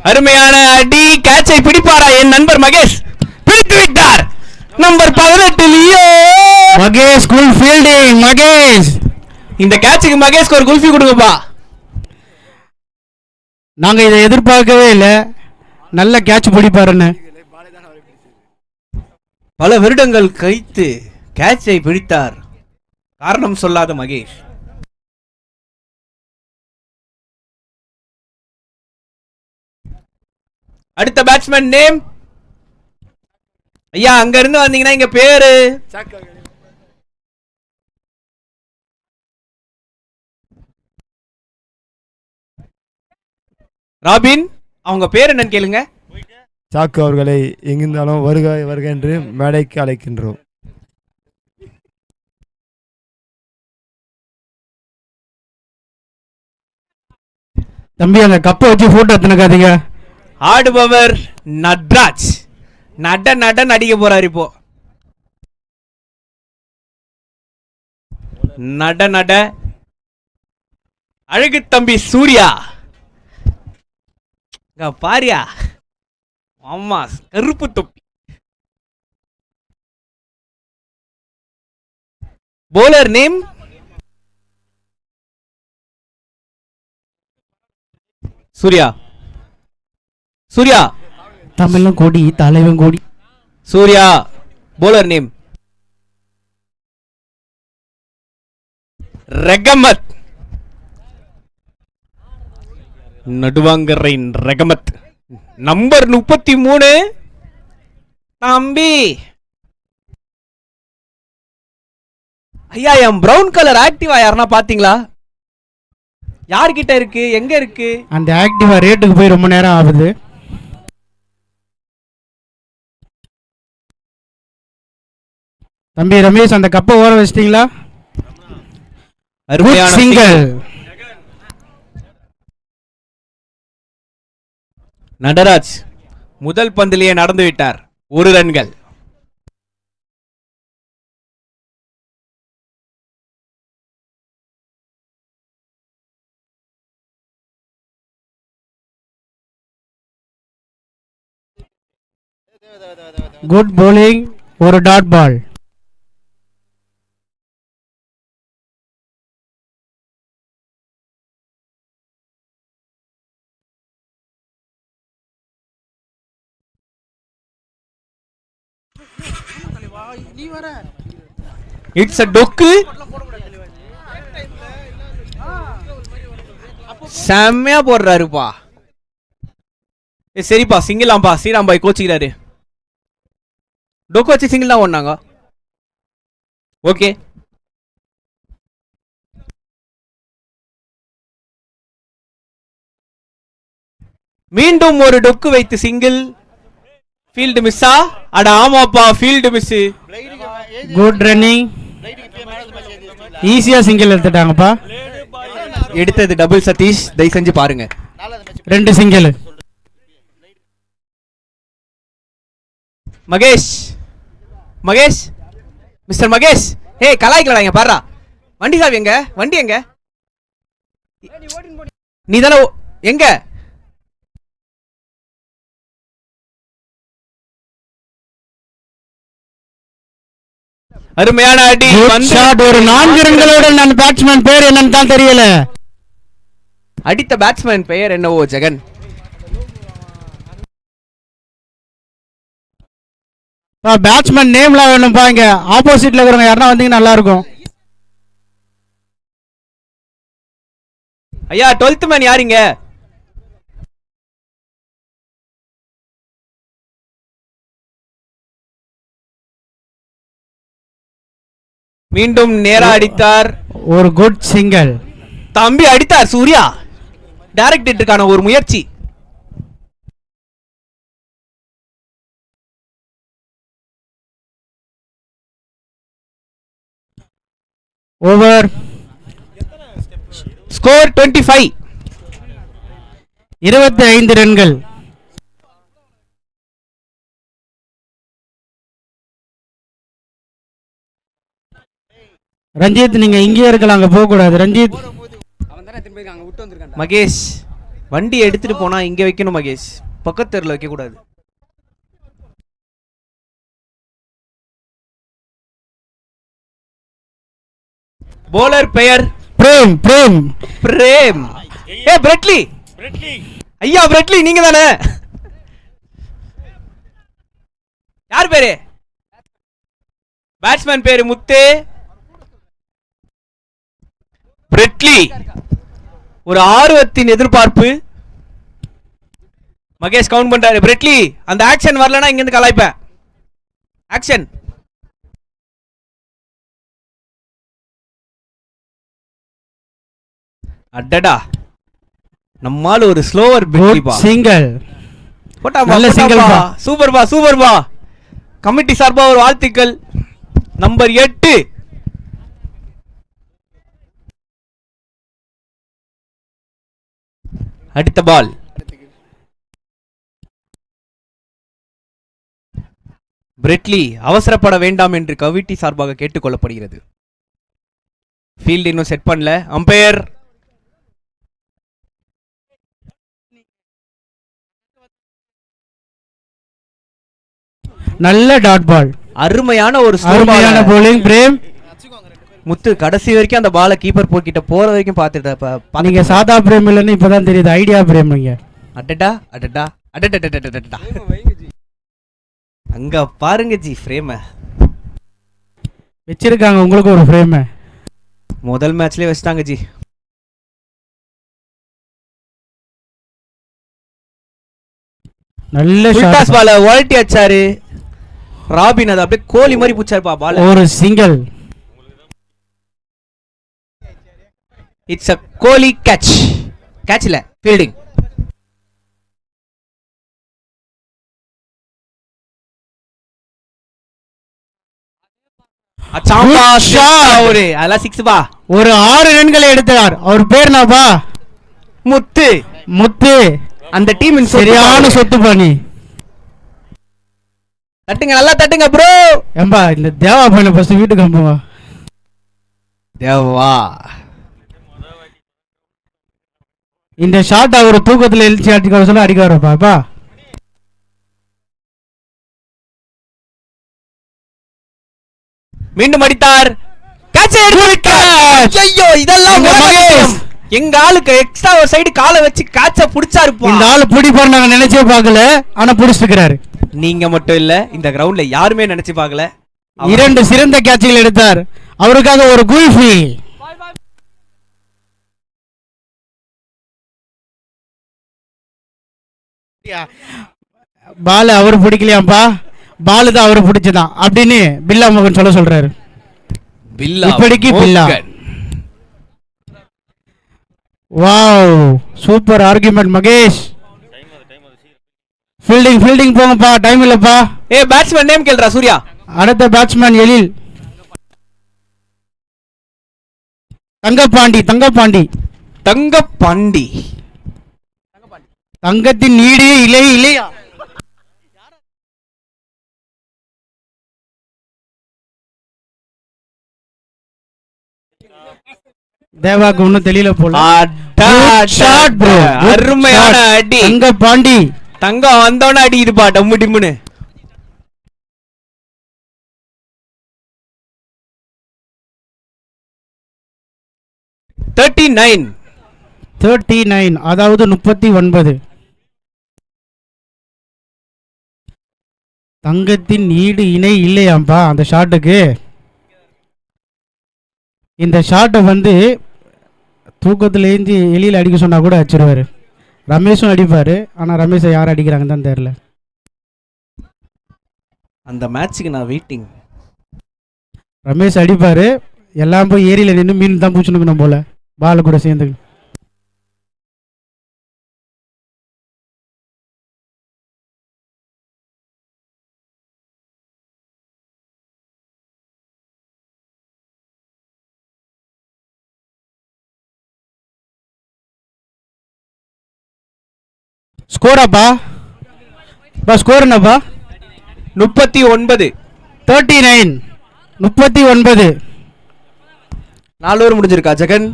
அருமையான அடி. கேட்சை பிடிப்பாரா என் நண்பர் மகேஷ்? பிடித்து விட்டார். Number 18 Leo Mahesh. Cool fielding Mahesh. இந்த கேட்சுக்கு மகேஷ்க்கு ஒரு குல்ஃபி கொடுங்கப்பா. நாங்க இதை எதிர்பார்க்கவே இல்லை. நல்ல கேட்ச் பிடிப்பாருன்னு. பல வருடங்கள் கழித்து கேட்சை பிடித்தார். காரணம் சொல்லாத மகேஷ். அடுத்த பேட்ஸ்மேன் நேம். ஐயா அங்க இருந்து வந்தீங்கன்னா இங்க பேரு. ராபின். அவங்க பேர் என்னன்னு கேளுங்க. சாக்கு அவர்களை எங்கிருந்தாலும் வருக வருக என்று மேடைக்கு அழைக்கின்றோம். தம்பி அந்த கப்பை வச்சு போட்டோ எடுத்துக்காதீங்க. ஆடுபவர் நட்ராஜ். நட நடிக்க போறாரு இப்போ. நட அழகு தம்பி சூர்யா. பாரியா. ஆமா கருப்பு தொப்பி. Bowler name. சூர்யா. சூர்யா தமிழும் கோடி தலைவன் கோடி. Surya. Bowler name Rahmat. Naduvankarai Rahmat. Number 33 தம்பி. ஐயா என் பிரவுன் கலர் ஆக்டிவா யாருன்னா பாத்தீங்களா? யார்கிட்ட இருக்கு? எங்க இருக்கு? அந்த ஆக்டிவா ரேட்டுக்கு போய் ரொம்ப நேரம் ஆகுது. தம்பி ரமேஷ் அந்த கப்பை ஓர வச்சிட்டீங்களா? அருமையான சிங்கிள். நடராஜ் முதல் பந்திலேயே நடந்து விட்டார். 1 ரன்கள். Good bowling. ஒரு டாட் பால். It's a டொக்கு. செம்மையா போடுறாருப்பா. சரிப்பா சிங்கிளாம்பா. ஸ்ரீராம் பாய் கோச்சிக்கிறாரு. டொக்கு வச்சு சிங்கிள் தான் ஓடினாங்க. ஓகே. மீண்டும் ஒரு டொக்கு வைத்து சிங்கிள். ஃபீல்டு மிஸ்ஸா? அட ஆமாப்பா ஃபீல்டு மிஸ். Good running. ஈஸியா சிங்கிள் எடுத்துட்டாங்கப்பா. எடுத்தது டபுள் சதீஷ். தயவு செஞ்சு பாருங்க. 2 சிங்கிள். மகேஷ். மகேஷ். மிஸ்டர் மகேஷ். ஹே கலாய்க்கலாங்க பாரா. வண்டி சாவி எங்க? வண்டி எங்க? நீ தானே எங்க? அருமையான அடி. ஒரு 4 ரன்களோட நான் பேட்ஸ்மேன் பேர் என்னன்னு தான் தெரியல. அடித்த பேட்ஸ்மேன் பெயர் என்னவோ ஜெகன். பேட்ஸ்மேன் நேம்லாம் வேணும்பா. இங்க ஆப்போசிட்ல இருக்கிறவங்க யாருன்னா வந்தீங்க நல்லா இருக்கும். ஐயா 12th மேன் யாருங்க? மீண்டும் நேரா அடித்தார். ஒரு குட் சிங்கிள். தம்பி அடித்தார் சூர்யா. டைரக்ட் ஹிட்டுக்கான ஒரு முயற்சி. ஓவர். ஸ்கோர் 25. 25 ரன்கள். ரஞ்சித் நீங்க இங்கே இருக்கலாம், அங்க போக கூடாது. ரஞ்சித் மகேஷ் வண்டி எடுத்துட்டு போனா இங்க வைக்கணும் மகேஷ், பக்கத்து தெருல வைக்க கூடாது. போலர் பெயர் பிரேம். பிரேம் பிரேம். ஏ பிரெட்லி ஐயா, பிரெட்லி நீங்க தானே? யார் பேரு? பேட்ஸ்மேன் பேரு முத்து. பிரெட்லி ஒரு ஆர்வத்தின் எதிர்பார்ப்பு. மகேஷ் கவுண்ட் பண்றாரு. பிரெட்லி அந்த ஆக்ஷன் வரலனா இங்க இருந்து கலாய்ப்பேன். ஆக்ஷன். அடடா, நம்மால ஒரு ஸ்லோவர் பிரெட்லி பா. சிங்கிள். போட்டா நல்ல சிங்கிள் பா. சூப்பர் பா, சூப்பர் பா. கமிட்டி சார்பா ஒரு வாழ்த்துக்கள். நம்பர் 8. அடுத்த பால். பிரெட்லி அவசரப்பட வேண்டாம் என்று கமிட்டி சார்பாக கேட்டுக்கொள்ளப்படுகிறது. ஃபீல்ட் இன்னும் செட் பண்ணல. அம்பையர் நல்ல டாட் பால். அருமையான ஒரு அருமையான bowling பிரேம். முத்து கடைசி வரைக்கும் அந்த பாலை கீப்பர் போக்கிட்ட போற வரைக்கும் பார்த்துட்டு. நீங்க சாதா பிரேம் இல்லைன்னு இப்பதான் தெரியுது, ஐடியா பிரேம் நீங்க. அடடா அடடா அடடா. அங்க பாருங்க ஜி, ஃப்ரேம் வச்சிருக்காங்க உங்களுக்கு ஒரு ஃப்ரேம். முதல் மேட்ச்லயே வச்சிட்டாங்க ஜி. நல்ல ஷாட் பால் வால்ட்டி அடிச்சாரு ராபின். அது அப்படியே கோலி மாதிரி புடிச்சாருப்பா பால். ஒரு single. It's a Kohli catch. Catch இல்ல, ஃபீல்டிங். அச்சாம்பா ஷாட். அதெல்லாம் 6 பா. ஒரு 6 ரன்களை எடுத்தார். அவர் பேர் என்னப்பா? முத்து. முத்து அந்த டீமின் சரியான சொத்து பாணி. தட்டுங்க, நல்லா தட்டுங்க ப்ரோ. ஏம்பா இந்த தேவா பையனை ஃபர்ஸ்ட் வீட்டுக்கு அனுப்புவா. தேவா இந்த ஷாட் அவர் தூக்கத்துல எழுச்சி அடிக்க சொல்ல அடிக்க வரப்பாப்பா. மீண்டும் அடித்தார். கேட்ச் எடுத்து விட்டார். ஐயோ, இதெல்லாம் எங்க ஆளுக்கு எக்ஸ்ட்ரா ஒரு சைடு காலை வச்சு கேட்ச புடிச்சாரு. இந்த ஆளு பிடிப்பாரு நாங்க நினைச்சே பார்க்கல, ஆனா புடிச்சிருக்காரு. நீங்க மட்டும் இல்ல, இந்த கிரவுண்ட்ல யாருமே நினைச்சு பார்க்கல. 2 சிறந்த கேட்சுகள் எடுத்தார். அவருக்காக ஒரு குல்ஃபி. பால் அவர் பிடிக்கலையாம்பா, பால் தான் அவரு பிடிச்சதான் அப்படின்னு பில்லா மோகன் சொல்றாரு. இப்படிக்கு Billa. Wow, super argument Mahesh. Fielding போங்கப்பா, டைம் இல்லப்பா. ஏ பேட்ஸ்மேன் நேம் கேளுடா சூர்யா. அடுத்த பேட்ஸ்மேன் எழில். தங்கப்பாண்டி. தங்கத்தின் நீடு இல்லையா? தேவாக்கு ஒன்னும் தெரியல போல. அருமையான அடி. தங்கப்பாண்டி. தங்கம் வந்தோன்னு அடிக்குதுப்பா டம்மு டிம்முன்னு. அதாவது 39. தங்கத்தின் ஈடு இணை இல்லையாம்பா அந்த ஷாட்டுக்கு. இந்த ஷாட்டை வந்து தூக்கத்துல ஏந்தி எலியில் அடிக்க சொன்னா கூட அடிச்சிருவாரு. ரமேஷும் அடிப்பாரு, ஆனா ரமேஷை யார் அடிக்கிறாங்கன்னு தான் தெரியல. அந்த மேட்சுக்கு நான் வெயிட்டிங். ரமேஷ் அடிப்பாரு, எல்லாம் போய் ஏரியில நின்று மீன் தான் பூச்சுக்கணும் போல பால் கூட சேர்ந்து. ஸ்கோராப்பா? ஸ்கோர் என்னப்பா? 39. 39. 4 ஓவர் முடிஞ்சிருக்கா ஜெகன்?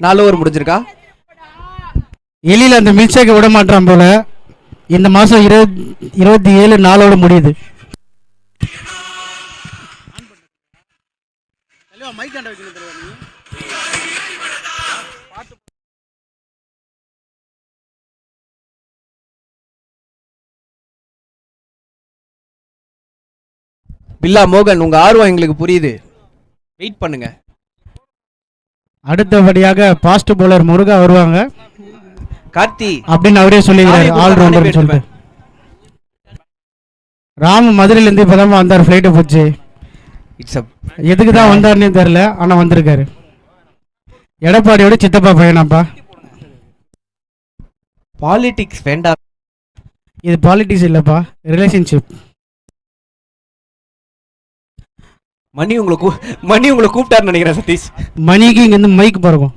4 ஓவர் முடிஞ்சிருக்கா? எலியில் அந்த மில்க் ஷேக்கை விட மாட்டான் போல. இந்த மாதம் 27 நாளோட முடியுது. பில்லா மோகன், உங்க ஆர்வம் எங்களுக்கு புரியுது, வெயிட் பண்ணுங்க. அடுத்தபடியாக பாஸ்ட் பவுலர் முருகா வருவாங்க கார்த்தி அப்படின்னு அவரே சொல்லிக்கிறாரு, ஆல்ரவுண்டர்னு சொல்லிட்டு. ராமு மதுரையிலேருந்து இப்போதான் வந்தார், ஃப்ளைட்டை போச்சு. எதுக்கு தான் வந்தாருன்னே தெரில, ஆனால் வந்திருக்காரு. எடப்பாடியோட சித்தப்பா பையனாப்பா. பாலிடிக்ஸ் வேண்டாம், இது பாலிட்டிக்ஸ் இல்லைப்பா, ரிலேஷன்ஷிப். மணி உங்களை கூப்பிட்டாருன்னு நினைக்கிறேன் சதீஷ். மணிக்கு இங்கேருந்து மைக் பறக்கும்.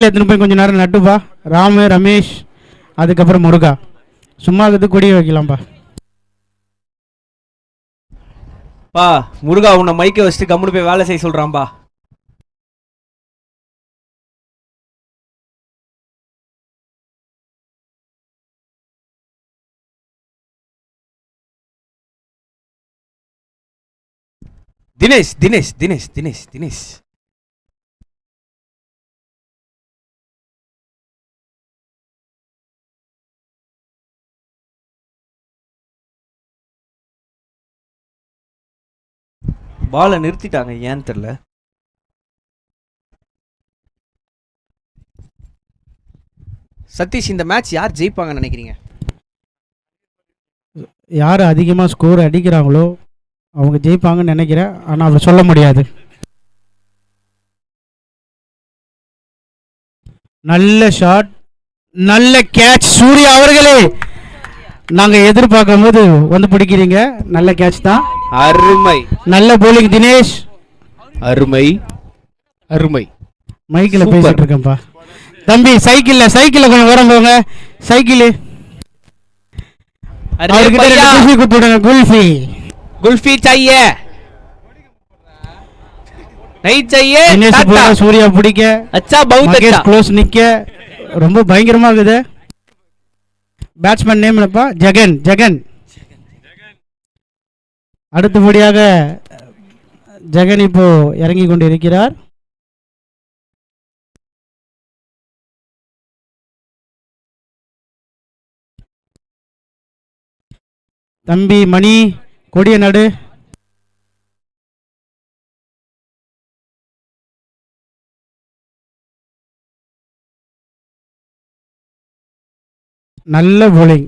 எடுத்துன்னு போய் கொஞ்சம் நேரம் நட்டுப்பா. ராமு, ரமேஷ், அதுக்கப்புறம் முருகா. சும்மா இருக்கிறது கொடிய வைக்கலாம்ப்பா. பா முருகா, உன்னை மைக்கை வச்சுட்டு கம்முனு போய் வேலை செய்ய சொல்றான்பா. தினேஷ் தினேஷ் தினேஷ் தினேஷ் தினேஷ் பாலை நிறுத்திட்டாங்க, ஏன்னு தெரியல. சதீஷ், இந்த மேட்ச் யார் ஜெயிப்பாங்கன்னு நினைக்கிறீங்க? யார் அதிகமாக ஸ்கோர் அடிக்கிறாங்களோ அவங்க ஜெயிப்பாங்கன்னு நினைக்கிறேன், ஆனால் அப்படி சொல்ல முடியாது. நல்ல ஷாட், நல்ல கேட்ச் சூர்யா அவர்களே. நாங்கள் எதிர்பார்க்கும் போது வந்து பிடிக்கிறீங்க, நல்ல கேட்ச் தான். அருமை. நல்ல போலிங் தினேஷ், அருமை அருமை. மைக்கில் பேசிட்டு இருக்கேன்ப்பா. தம்பி சைக்கிளில் கொஞ்சம் உரம் போங்க. சைக்கிள் குல்ஃபி கொடுத்துடுங்க. குல்ஃபி चाहिए, नहीं चाहिए. தினேஷ் போல சூர்யா பிடிக்க. अच्छा, बहुत अच्छा. க்ளோஸ் நிக்க ரொம்ப பயங்கரமா இருக்குது. பேட்ஸ்மேன் நேம் என்னப்பா? ஜெகன். அடுத்தபடியாக ஜெகன் இப்போ இறங்கி கொண்டு இருக்கிறார். தம்பி மணி, கொடிய நடு. நல்ல bowling,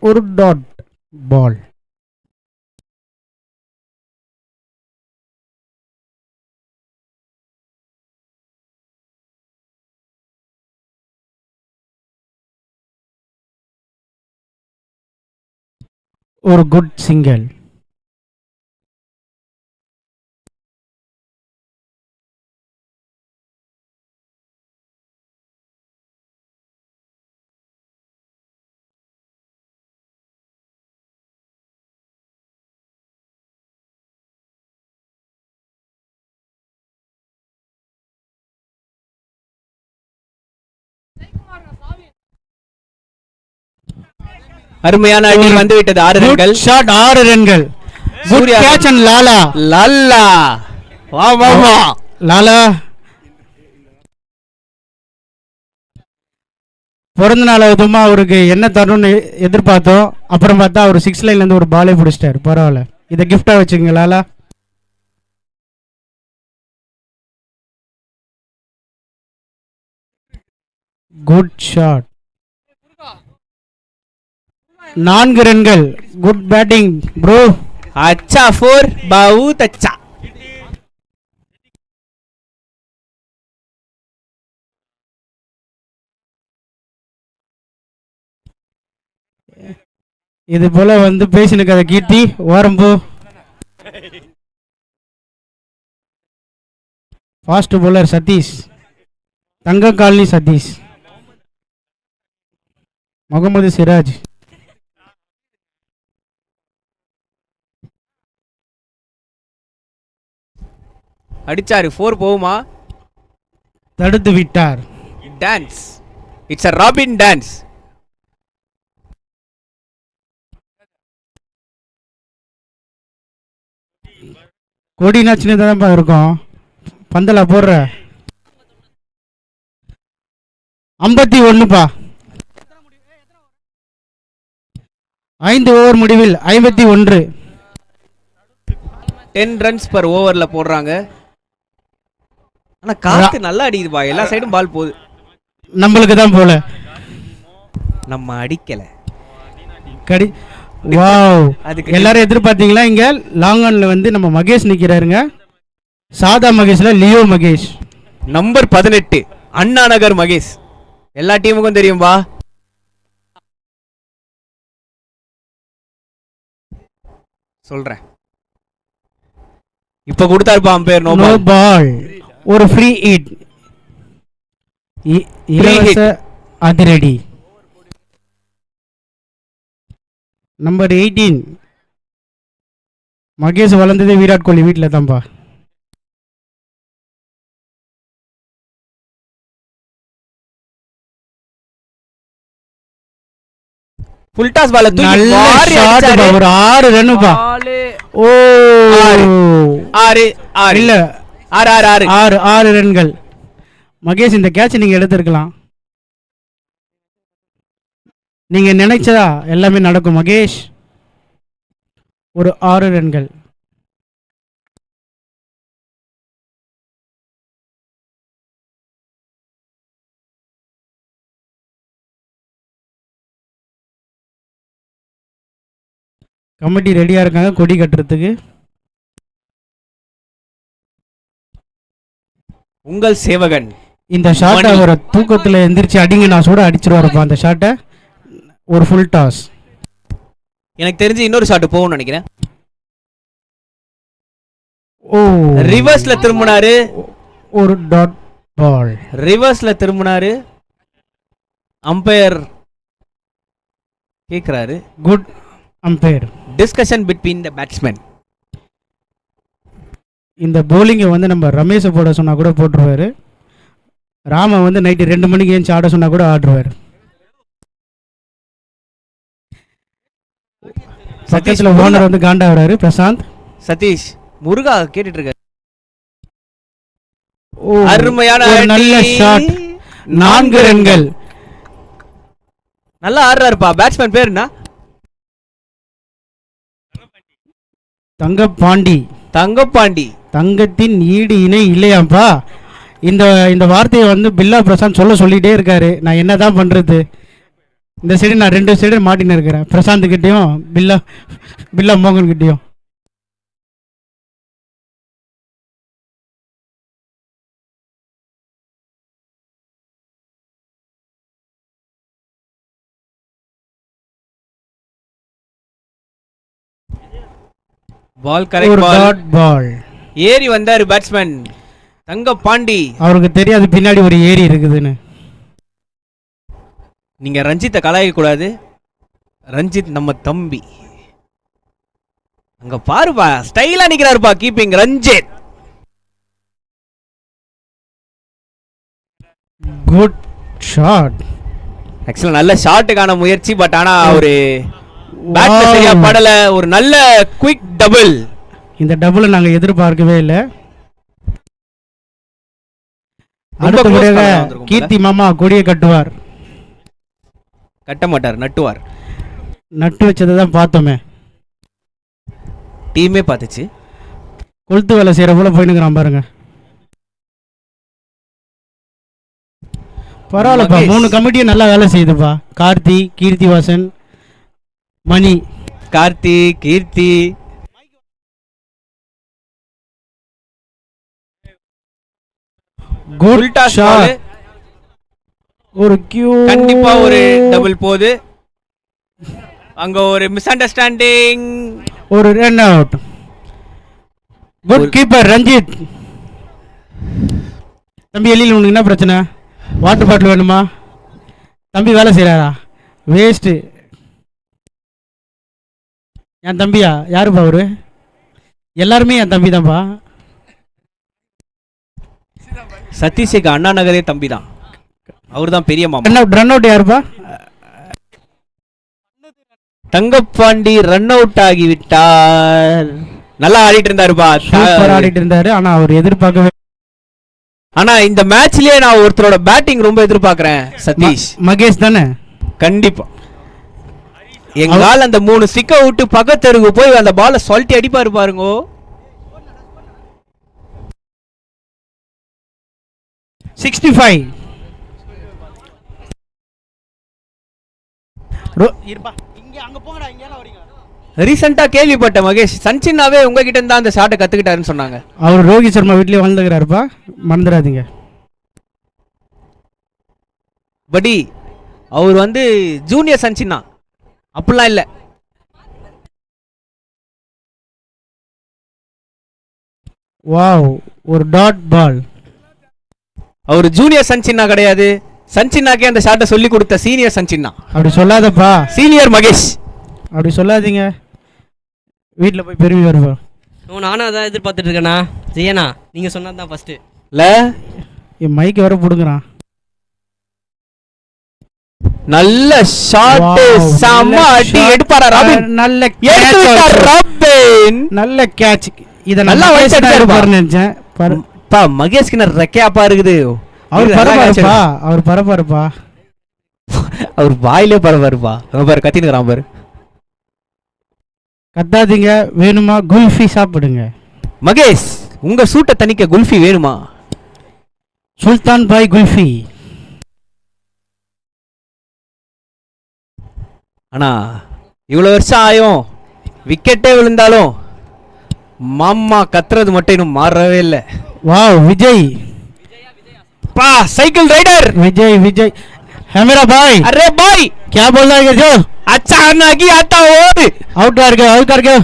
ஒரு டாட் பால். ஒரு குட் சிங்கிள். அருமையான அடி வந்து விட்டது. 6 ரன்கள். ஷாட் 6 ரன்கள். Good catch and Lala. வா லாலா. பிறந்த நாள் அதுமா அவருக்கு என்ன தரணும்னு எதிர்பார்த்தோம். அப்புறம் பார்த்தா அவர் 6 லைன்லேருந்து ஒரு பாலே பிடிச்சிட்டாரு. பரவாயில்ல, இதை கிஃப்டாக வச்சுக்கோங்க லாலா. Good shot. 4 ரன்கள். Good batting bro. अच्छा 4 बहुत अच्छा. இது போல வந்து பேசினுக்காத கீர்த்தி ஓரம் போ. Fast bowler Satish. தங்க காலனி சதீஷ். முகமது சிராஜ். அடிச்சாரு 4 போகுமா? தடுத்து விட்டார். Dance. It's a Robin dance. கொடினா சின்னதான்ப்பா இருக்கும். பந்தலா போடுற 51பா. 5 ஓவர் முடிவில் 51. 10 runs per ஓவர்ல போடுறாங்க. ஆனா காத்து நல்லா அடிக்குதுப்பா. எல்லா சைடும் பால் போகுது. நம்மளுக்கு தான் போல. நம்ம அடிக்கல. கடி வாவ். அதுக்கு எல்லாரும் எதிர்பார்த்தீங்களா? இங்க லாங் ஆன்ல வந்து நம்ம மகேஷ் நிக்கிறாருங்க. சாதா மகேஷ்ல லியோ மகேஷ். நம்பர் 18 அண்ணா நகர் மகேஷ். எல்லா டீமுக்கும் தெரியும்பா. சொல்றேன். இப்ப கொடுத்தாருப்பா அம்பையர் நோ நோ பால். ஒரு ஃப்ரீ ஹிட். இலவச அதிரடி. நம்பர் 18 மகேஷ் வளர்ந்ததே விராட் கோலி வீட்டில் தான்ப்பா. ஃபுல் டாஸ் பால் தூக்கி நல்ல வாரி ஷாட். அடிச்சாரு. ஒரு 6 ரன்னுப்பா. ஓ 6 இல்ல 6 ரன்கள். மகேஷ் இந்த கேட்ச் நீங்க எடுத்திருக்கலாம். நீங்க நினைச்சதா எல்லாமே நடக்கும் மகேஷ். ஒரு 6 ரன்கள். கமிட்டி ரெடியா இருக்காங்க கொடி கட்டுறதுக்கு. உங்கள் சேவகன். இந்த ஷாட்டை ஒரு தூக்கத்துல எந்திரிச்சு அடிங்க நான் கூட அடிச்சிருவாருப்பா அந்த ஷாட்டை. ஒரு ஃபுல் டாஸ். எனக்கு தெரிஞ்சு இன்னொரு ஷாட் போகும்னு நினைக்கிறேன். ஓ ரிவர்ஸ்ல திரும்பினாரு. ஒரு டாட் பால். ரிவர்ஸ்ல திரும்பினாரு. அம்பையர் கேக்குறாரு. Good umpire. Discussion between the batsman. இந்த போலிங்கை வந்து நம்ம ரமேஷை போட சொன்னா கூட போட்டுருவாரு. ராம வந்து நைட்டு 2 மணிக்கு ஏஞ்சி ஆட சொன்னா கூட ஆடுவார். சதீஷ்ல ஓனர் வந்து காண்டாடுறாரு பிரசாந்த். சதீஷ் முருகா கேட்டுட்டு இருக்காரு. ஓ அருமையான நல்ல ஷாட். 4 ரன்கள். நல்லா ஆடுறாருப்பா. பேட்ஸ்மேன் பேர் என்ன? தங்கப்பாண்டி. தங்கப்பாண்டி. தங்கத்தின் ஈடு இணை இல்லையாப்பா. இந்த இந்த வார்த்தையை வந்து பில்லா பிரசாந்த் சொல்லிட்டே இருக்காரு. நான் என்னதான் பண்றது? இந்த சைடு நான் 2 சைடு மாட்டின்னு இருக்கிறேன். பிரசாந்த் கிட்டையும் பில்லா மோகன் கிட்டையும். பால் கரெக்ட் பால். பால் ஏறி வந்தாரு பேட்ஸ்மேன் தங்கப்பாண்டி. அவருக்கு தெரியாது பின்னாடி ஒரு ஏரி இருக்குதுன்னு. நீங்க ரஞ்சித்தை கலாய்க்க கூடாது. ரஞ்சித் நம்ம தம்பி. அங்க பாருப்பா ஸ்டைலா நிக்கிறாருப்பா கீப்பிங் ரஞ்சித். Good shot. ஆக்சுவலா நல்ல ஷாட்டுக்கான முயற்சி. பட் ஆனா ஒரு பேட்ல சரியா படல. ஒரு நல்ல குயிக் டபுள். இந்த டபுளை நாங்க எதிர்பார்க்கவே இல்லை. அடுத்தபடியாக கீர்த்தி மாமா கொடியை கட்டுவார். கட்ட மாட்டார், நட்டுவார். நட்டு வச்சதை தான் பார்த்தோமே. டீமே பார்த்துச்சு. கொளுத்து வேலை செய்யற போல போயினுக்கிறான் பாருங்க. பரவாயில்லப்பா. 3 கமிட்டியும் நல்லா வேலை செய்யுதுப்பா. Karthi, Keerthi Vasan, Mani. Karthik, Keerthi. Good Full toss shot. ball. ஒரு கியூ. கண்டிப்பா ஒரு டபுள் போகுது. அங்க ஒரு மிஸ் அண்டர்ஸ்டாண்டிங். ஒரு run out. Good keeper Ranjith. தம்பி எல்லியில் உனக்கு என்ன பிரச்சனை? வாட்டர் பாட்டில் வேணுமா? தம்பி வேலை செய்கிறாரா? வேஸ்ட்டு. என் தம்பியா? யாருப்பா அவரு? எல்லாருமே என் தம்பி தான்ப்பா. சதீஷுக்கு அண்ணா நகரே தம்பி தான். அவர் தான் பெரிய மாமா. ரன் அவுட் யாருப்பா? தங்கப்பாண்டி ரன் அவுட் ஆகிவிட்டார். நல்லா ஆடிட்டு இருந்தாருப்பா. சூப்பர் ஆடிட்டு இருந்தாரு. ஆனா அவர் எதிர்பார்க்கவே. ஆனா இந்த மேட்ச்லயே நான் ஒருத்தரோட பேட்டிங் ரொம்ப எதிர்பார்க்கிறேன். சதீஷ் மகேஷ் தானே? கண்டிப்பா. எங்கால அந்த 3 ஸ்டிக்கை விட்டு பக்கத்தருக்கு போய் அந்த பால சொல்லிட்டு அடிப்பாரு பாருங்க. ரீசெண்டா கேள்விப்பட்ட மகேஷ் சஞ்சின்னாவே உங்ககிட்ட இருந்தா அந்த ஷாட்டை கத்துக்கிட்டாருன்னு சொன்னாங்க. அவர் ரோஹித் சர்மா வீட்லயே வாழ்ந்துக்கிறாருப்பா, மறந்துடாதீங்க. படி அவர் வந்து ஜூனியர் சஞ்சின்னா அப்படிலாம் இல்ல. வாவ், ஒரு டாட் பால். அவர் ஜூனியர் சஞ்சின்னா கிடையாது. சஞ்சின்னாக்கே அந்த ஷாட்டை சொல்லி கொடுத்த சீனியர் சஞ்சின்னா. அப்படி சொல்லாதப்பா. சீனியர் மகேஷ். அப்படி சொல்லாதீங்க, வீட்டில் போய் பெருமை வருவா. நானும் அதான் எதிர்பார்த்துட்டு இருக்கேண்ணா. ஜெயண்ணா நீங்கள் சொன்னது தான் ஃபஸ்ட்டு இல்ல. என் மைக்கு வர போடுங்கிறான். நல்ல ஷாட், செம அடி எடுப்பாரா ராபின். நல்ல எடுத்து விட்டார் ராபின். நல்ல கேட்ச். இத நல்லா நல்லா வச்சிருக்காரு நினைச்சேன். பா மகேஷ்க்கு ரெக்கையாப்பா இருக்குது. அவர் பரபாருப்பா, அவர் பரபாருப்பா, அவர் வாயிலே பரபாருப்பா. பாரு கத்தினுக்கிறான் பாரு. கத்தாதீங்க. வேணுமா குல்ஃபி சாப்பிடுங்க. மகேஷ் உங்க சூட்டை தணிக்க குல்ஃபி வேணுமா? சுல்தான் பாய் குல்ஃபி. ஆனா இவ்வளவு வருஷம் ஆயும் விக்கெட்டே விழுந்தாலும் மாமா கத்துறது மட்டும் இன்னும் மாறவே இல்லை. வாவ் விஜய். பா சைக்கிள் ரைடர் विजय विजय है मेरा भाई. अरे भाई क्या बोल रहा है जो? अच्छा आना की आता और आउट करके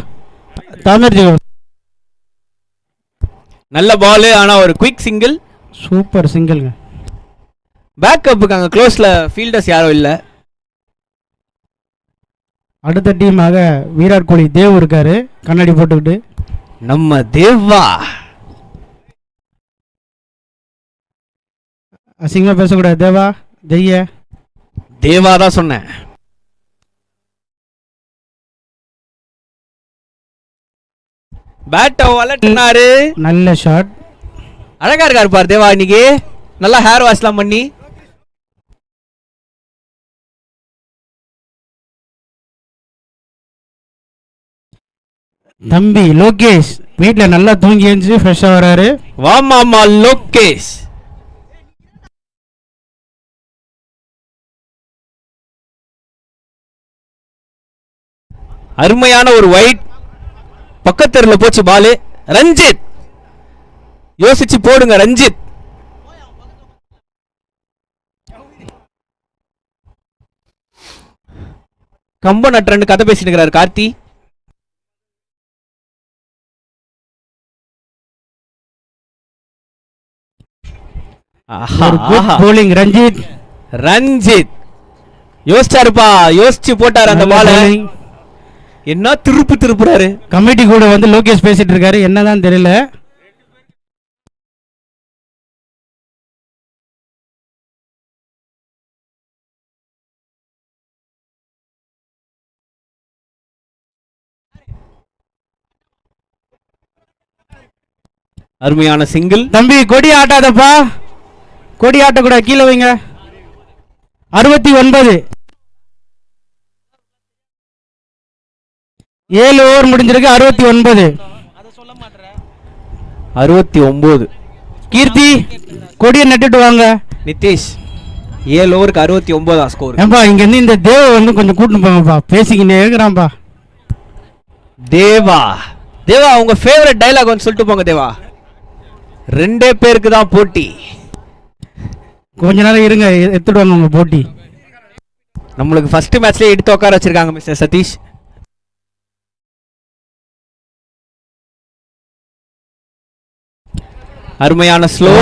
तामिर जी. நல்ல பால். ஆனா ஒரு குயிக் சிங்கிள். சூப்பர் சிங்கிள்ங்க. பேக்கப்புக்கு அங்க க்ளோஸ்ல ஃபீல்டர்ஸ் யாரும் இல்ல. அடுத்த டீமாக விராட் கோலி தேவ் இருக்காரு கண்ணாடி போட்டுக்கிட்டு. நம்ம தேவா. அசிங்கமா பேசக்கூடாது தேவா. ஜெய்ய தேவா தான் சொன்னேன். பேட்டை வளர்த்தினாரு. நல்ல ஷாட். அழகா இருக்காரு பாரு தேவா இன்னைக்கு. நல்லா ஹேர் வாஷ்லாம் பண்ணி. தம்பி லோகேஷ் வீட்டில் நல்லா தூங்கி எழுந்து ஃப்ரெஷ்ஷாக வராரு. வா மாமா லோகேஷ். அருமையான ஒரு வைட் பக்கத்தெருல போச்சு பாலு. ரஞ்சித் யோசிச்சு போடுங்க ரஞ்சித். கம்ப நட்ரன்னு கதை பேசிட்டு இருக்கிறார் கார்த்தி. போலிங் ரஞ்சித். ரஞ்சித் யோசிச்சாருப்பா, யோசிச்சு போட்டாரு அந்த பால. என்ன திருப்புறாரு. கமிட்டி கூட வந்து லோகேஷ் பேசிட்டு இருக்காரு, என்னதான் தெரியல. அருமையான சிங்கிள். தம்பி கொடி ஆட்டாதப்பா, கொடி ஆட்டக்கூட கீழே வைங்க. 69. 7 ஓவர் முடிஞ்சிருக்கு. 69. 69. கீர்த்தி கொடியை நட்டுட்டு வாங்க. நிதிஷ் 7 ஓவருக்கு 69 ஸ்கோர். ஏன்பா இங்கேருந்து இந்த தேவ வந்து கொஞ்சம் கூட்டின்னு போங்கப்பா, பேசிக்கிட்டே இருக்கிறான்ப்பா. தேவா தேவா உங்க ஃபேவரட் டைலாக் வந்து சொல்லிட்டு போங்க தேவா. 2 பேருக்கு தான் போட்டி. கொஞ்ச நேரம் இருங்க, எடுத்துட்டு வாங்க உங்க போட்டி. நம்மளுக்கு ஃபர்ஸ்ட் மேட்ச்லயே எடுத்து உட்கார வச்சிருக்காங்க மிஸ்டர் சதீஷ். அருமையான ஸ்லோ.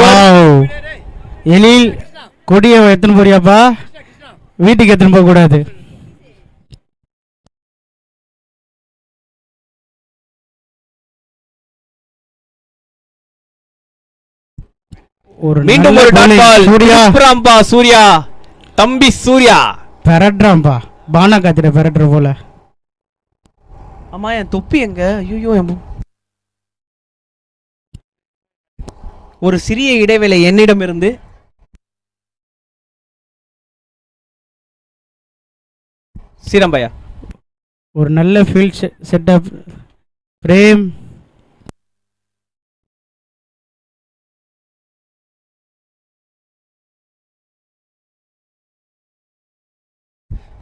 எழில் கொடியை எத்தனை போறியாப்பா, வீட்டுக்கு எத்தனை போக கூடாது. மீண்டும் ஒரு டாட் பால். சூர்யா சூர்யா தம்பி சூர்யா பெரட்றாம்பா, பானா காத்திர பெரட்ற போல. அம்மா என் தொப்பி எங்க? ஐயோ ஒரு சிறிய இடைவேளை என்னிடம் இருந்து. சீரம்பையா ஒரு நல்ல ஃபீல்ட் செட்டப். பிரேம்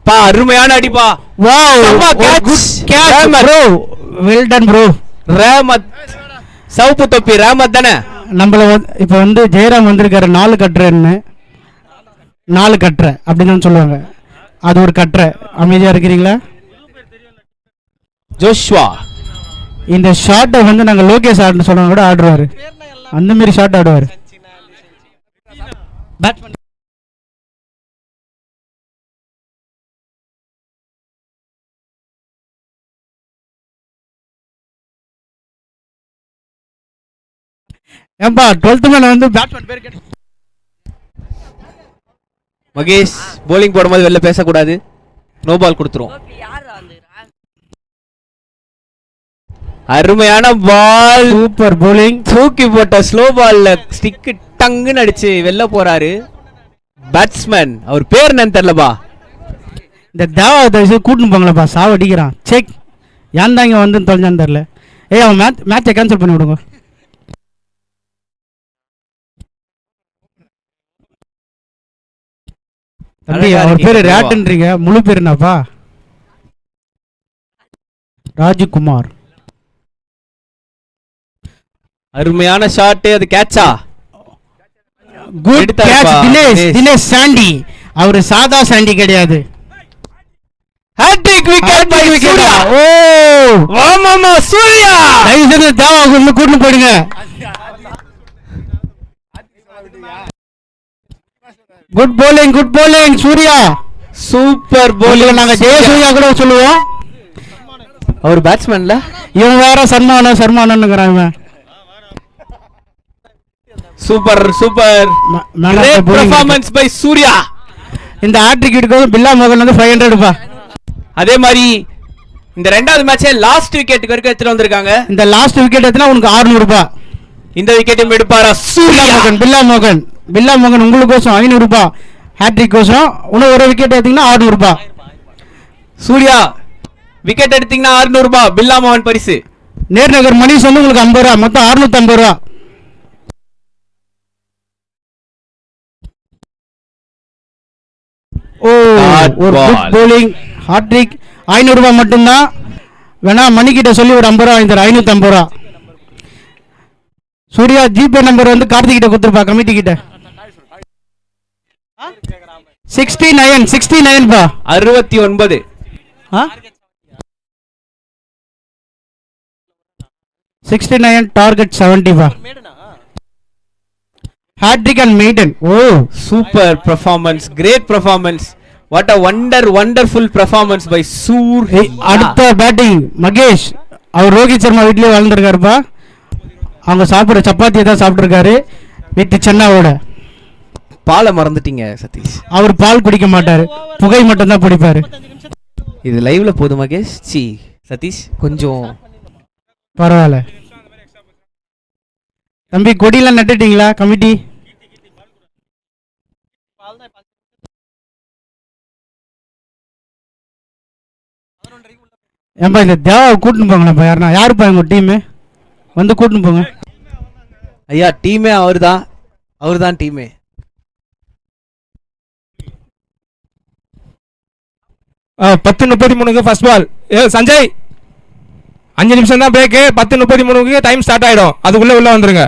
பா, அருமையான அடிப்பா. Well done bro. ரஹமத் சவுப்பு தொப்பி ரஹமத் தானே. நம்மள இப்போ வந்து ஜெயராம் வந்திருக்காரு 4 கட்டுறன்னு. 4 கட்டுற அப்படின்னு சொல்லுவாங்க, அது ஒரு கட்டுற. அமைதியா இருக்கிறீங்களா? ஜோஷ்வா இந்த ஷாட்டை வந்து நாங்கள் லோகேஷ் ஆடுன்னு சொல்லுவாங்க கூட ஆடுவார், அந்த மாதிரி ஷாட் ஆடுவார். பேட்ஸ்மேன் ஏன்பா 12th மேன் வந்து பேட்ஸ்மேன் பேர் கேட்டு மகேஷ் போலிங் போடும்போது வெளில பேசக்கூடாது, நோ பால் கொடுத்துரும். அருமையான பால், சூப்பர் போலிங். தூக்கி போட்ட ஸ்லோ பால்ல ஸ்டிக் டங்குன்னு அடிச்சு வெளில போறாரு பேட்ஸ்மேன். அவர் பேர் என்னன்னு தெரியலப்பா. இந்த தேவா தயவுசெய்து கூட்டின்னு போங்களப்பா, சாவ அடிக்கிறான். செக் ஏன் தான் இங்கே வந்து தொலைஞ்சான்னு தெரில. அவன் மேட்சை கேன்சல் பண்ணி விடுங்க. தம்பி அவர் பேரு ரேட்டுன்றீங்க, முழு பேர் என்னப்பா? ராஜ்குமார். அருமையான ஷாட், அது கேட்சா? Good catch Dinesh Sandy. அவர் சாதா சாண்டி கிடையாது. Hattrick wicket by Surya. ஓ ஆமாமா சூர்யா. தயவு செய்து தேவா வந்து கூட்டிட்டு போயிடுங்க. Good bowling Surya. Super bowling. நாங்க ஜெயசூர்யா கூட சொல்லுவோம். அவர் பேட்ஸ்மேன்ல, இவன் வேற சர்மானன்னுங்கிறான் இவன். Super great performance by Surya. இந்த ஹேட்ரிக் எடுக்கவும் பில்லா மோகன் வந்து 500 பா. அதே மாதிரி இந்த ரெண்டாவது மேட்சே லாஸ்ட் விக்கெட் வரைக்கும் எடுத்துட்டு வந்திருக்காங்க. இந்த லாஸ்ட் விக்கெட் எடுத்தா உனக்கு 600 ரூபாய். இந்த விக்கெட்டும் எடுப்பாரா சூர்யா? பில்லா மோகன் உங்களுக்கோசம் 500 ரூபாய். ஹேட்ரிக் கோசம் இன்னும் ஒரு விக்கெட் எடுத்தீங்கன்னா 600 ரூபாய். சூர்யா விக்கெட் எடுத்தீங்கன்னா 600 ரூபாய் பில்லா மோகன் பரிசு. நேர்நகர் மணிஷ் வந்து உங்களுக்கு 50 ரூபாய், மொத்தம் 650 ரூபாய். ஓ ஒரு குட் bowling. ஹேட்ரிக் 500 ரூபாய் மட்டும்தான். வேணா மணிக்கிட்ட சொல்லி ஒரு 50 ரூபாய் வாங்கிட்டார், 550 ரூபாய். சூர்யா ஜிபே நம்பர் வந்து கார்த்திக் கிட்ட கொடுத்துருப்பா, கமிட்டி கிட்ட. 69 பா. 69 69 டார்கெட் 70 பா. Hattrick and maiden. Oh super performance, great performance. What a wonderful performance by Surya. அடுத்த பேட்டிங் மகேஷ். அவர் ரோஹித் சர்மா வீட்லயே வளர்ந்துருக்காருப்பா. அவங்க சாப்பிட்ற சப்பாத்தியை தான் சாப்பிட்ருக்காரு வித் சென்னாவோட. பாலை மறந்துட்டீங்க சதீஷ். அவர் பால் குடிக்க மாட்டாரு, புகை மட்டும் தான் பிடிப்பாரு. இது லைவ்ல போது மகேஷ். சதீஷ் கொஞ்சம் பரவாயில்ல. தம்பி கொடியெல்லாம் நட்டுட்டீங்களா கமிட்டி? ஏன்பா இந்த தேவாவை கூட்டின்னு போங்களேன்ப்பா. யாருப்பா எங்க டீமு வந்து கூட்டின்னு போங்க. ஐயா டீமே அவர்தான் டீமே. 10:33க்கு ஃபர்ஸ்ட் பால். சஞ்சய் 5 நிமிஷம் தான் பிரேக்கு. 10:33க்கு டைம் ஸ்டார்ட் ஆயிடும். அதுக்குள்ள உள்ள வந்துருங்க.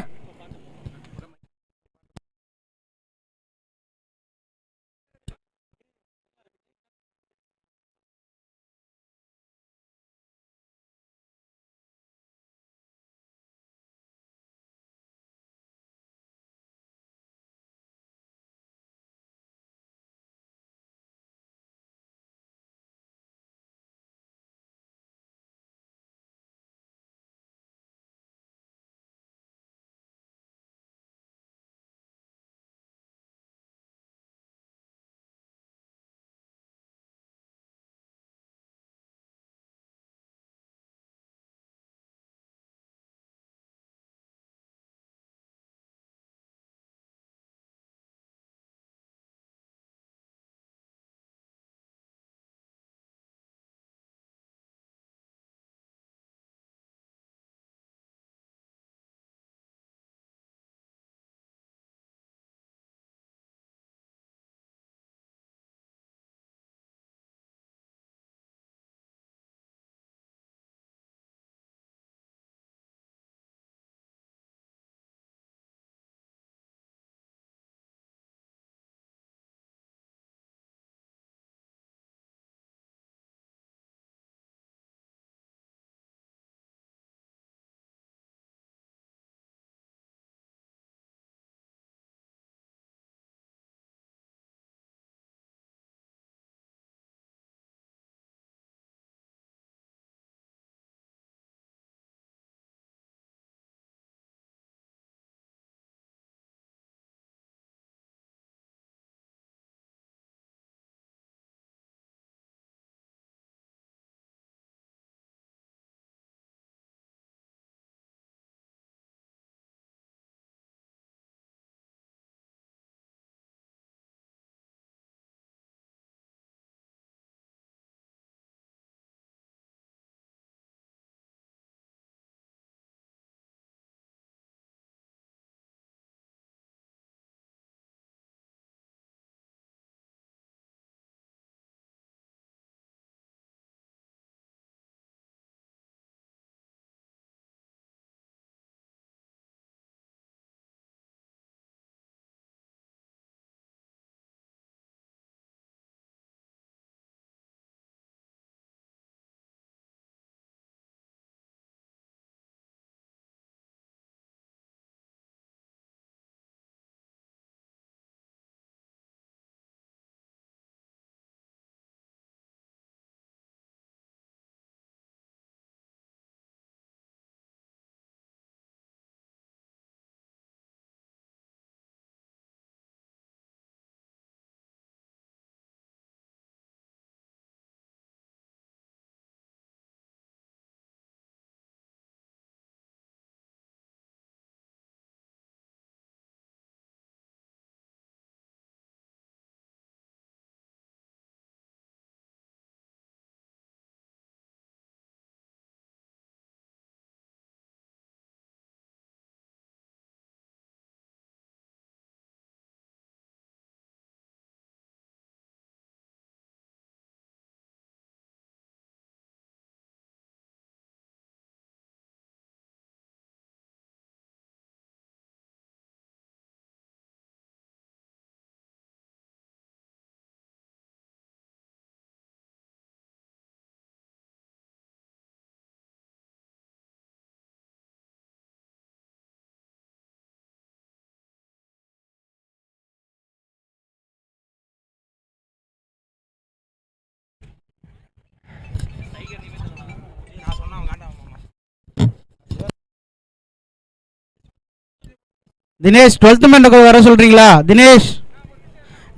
தினேஷ் 12th மேன் வர சொல்றீங்களா? தினேஷ்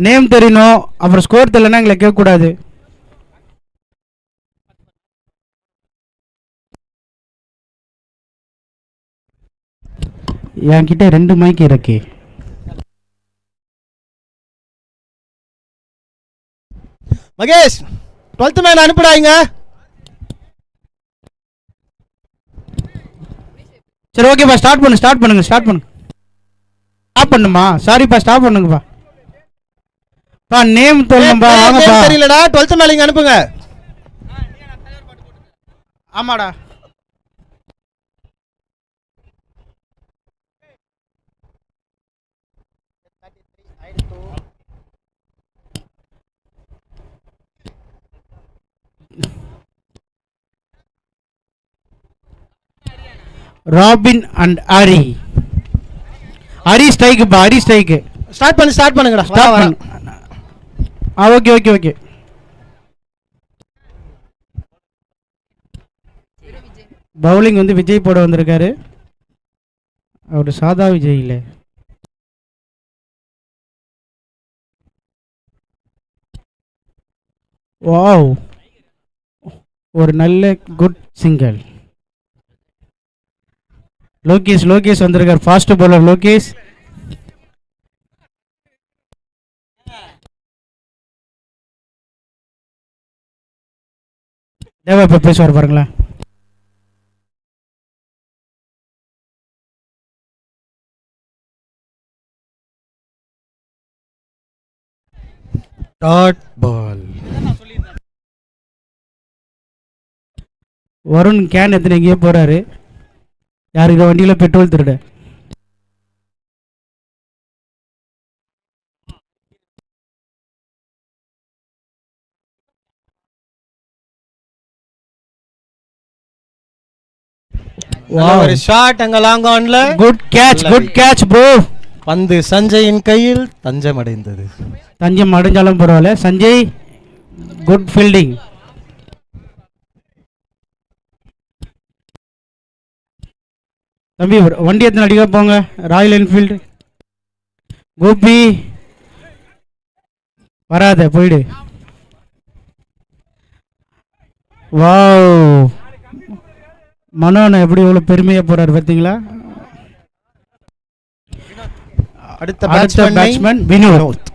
நேம் தெரியணும், அப்புறம் ஸ்கோர் தெரியலன்னா எங்களை கேட்கக்கூடாது. என்கிட்ட 2 மைக் இருக்கு. மகேஷ் 12th மேன் அனுப்பிடாங்க. சரி ஓகேப்பா, ஸ்டார்ட் பண்ணுங்க. ஸ்டாப் பண்ணுமா? சாரிப்பா, ஸ்டாப் பண்ணுங்கப்பா. நேம் சொல்லுங்கப்பா. வாங்கப்பா. தெரியலடா, 12th மேன் இங்க அனுப்புங்க. ஆமாடா. Robin and Hari. ஹரி ஸ்ட்ரைக்குப்பா, ஹரி ஸ்ட்ரைக்கு. ஸ்டார்ட் பண்ணுங்கடா. ஸ்டார்ட் பண்ணு. Okay okay okay. பவுலிங் வந்து விஜய் போட வந்திருக்காரு. அவர் சாதா விஜய் இல்லை. வாவ், ஒரு நல்ல குட் சிங்கிள். லோகேஷ் வந்திருக்கார். Fast bowler Lokesh. தேவா இப்ப பேசுவார் பாருங்களேன். Dot ball. வருண் கேன் எத்தனை எங்கேயோ போறாரு. யாருக்கு வண்டியில பெட்ரோல் திருட. ஒரு ஷாட் அங்க லாங் ஆன்ல. Good catch bro. பந்து சஞ்சயின் கையில் தஞ்சம் அடைந்தது. தஞ்சம் அடைஞ்சாலும் பரவாயில்ல. Sanjay good fielding. தம்பி வண்டி எத்தனை அடிக்க போங்க. Royal Enfield. கோபி வராத போயிடு. வாவ், மனோன எப்படி இவ்வளவு பெருமையா போறாரு பார்த்தீங்களா. அடுத்த பேட்ஸ்மேன் வினோத்.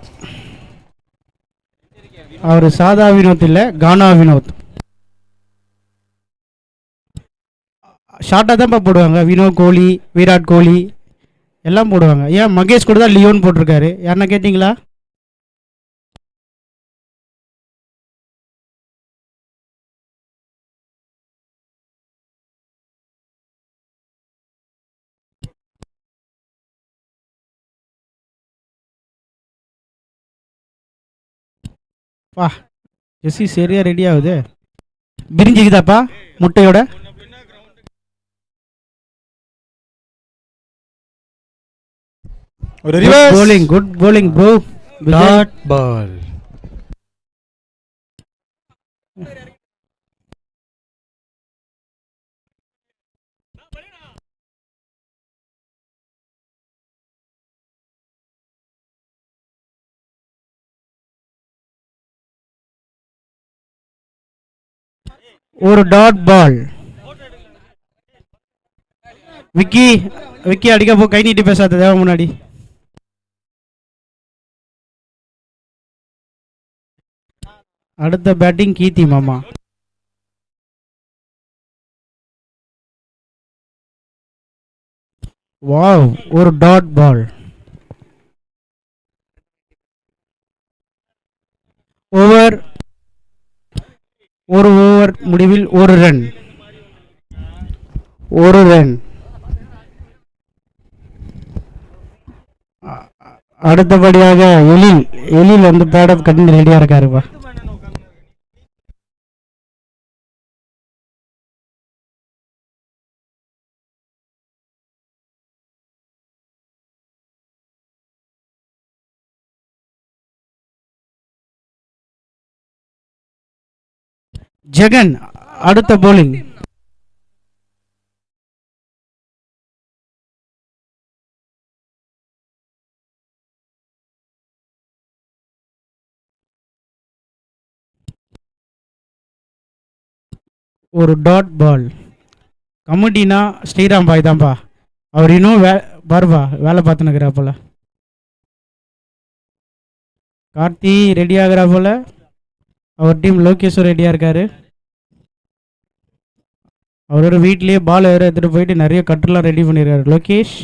அவர் சாதா வினோத் இல்ல, கானா வினோத். ஷார்ட்டாக தான்ப்பா போடுவாங்க. கோலி, விராட் கோலி எல்லாம் போடுவாங்க. ஏன் மகேஷ் கூட தான் லியோன் போட்டிருக்காரு. யாருன்னா கேட்டிங்களா? பா ஜெஸ்ஸி சரியா ரெடி ஆகுது. பிரிஞ்சிக்குதாப்பா முட்டையோட. ஒரு reverse bowling, good bowling bro. Dot ball. ஒரு டாட் பால். விக்கி அடிக்க போ. கை நீட்டி பேசாத தேவை முன்னாடி. அடுத்த பேட்டிங் கீர்த்தி மாமா. வாவ், ஒரு டாட் பால். ஓவர் முடிவில் ஒரு ரன். அடுத்தபடியாக எழில் வந்து பேட் கட்டி ரெடியா இருக்காருப்பா. ஜெகன் அடுத்த bowling. ஒரு டாட் பால். கமிட்டினா ஸ்ரீராம் பாய் தான்ப்பா. அவர் இன்னும் பாருப்பா வேலை பார்த்துனுக்கிறா போல. கார்த்தி ரெடி ஆகிறா போல. அவர் டீம் லோகேஷும் ரெடியாக இருக்காரு. அவரோட வீட்லேயே பால் வேறு எடுத்துகிட்டு போயிட்டு நிறைய கட்டுலாம் ரெடி பண்ணியிருக்காரு லோகேஷ்.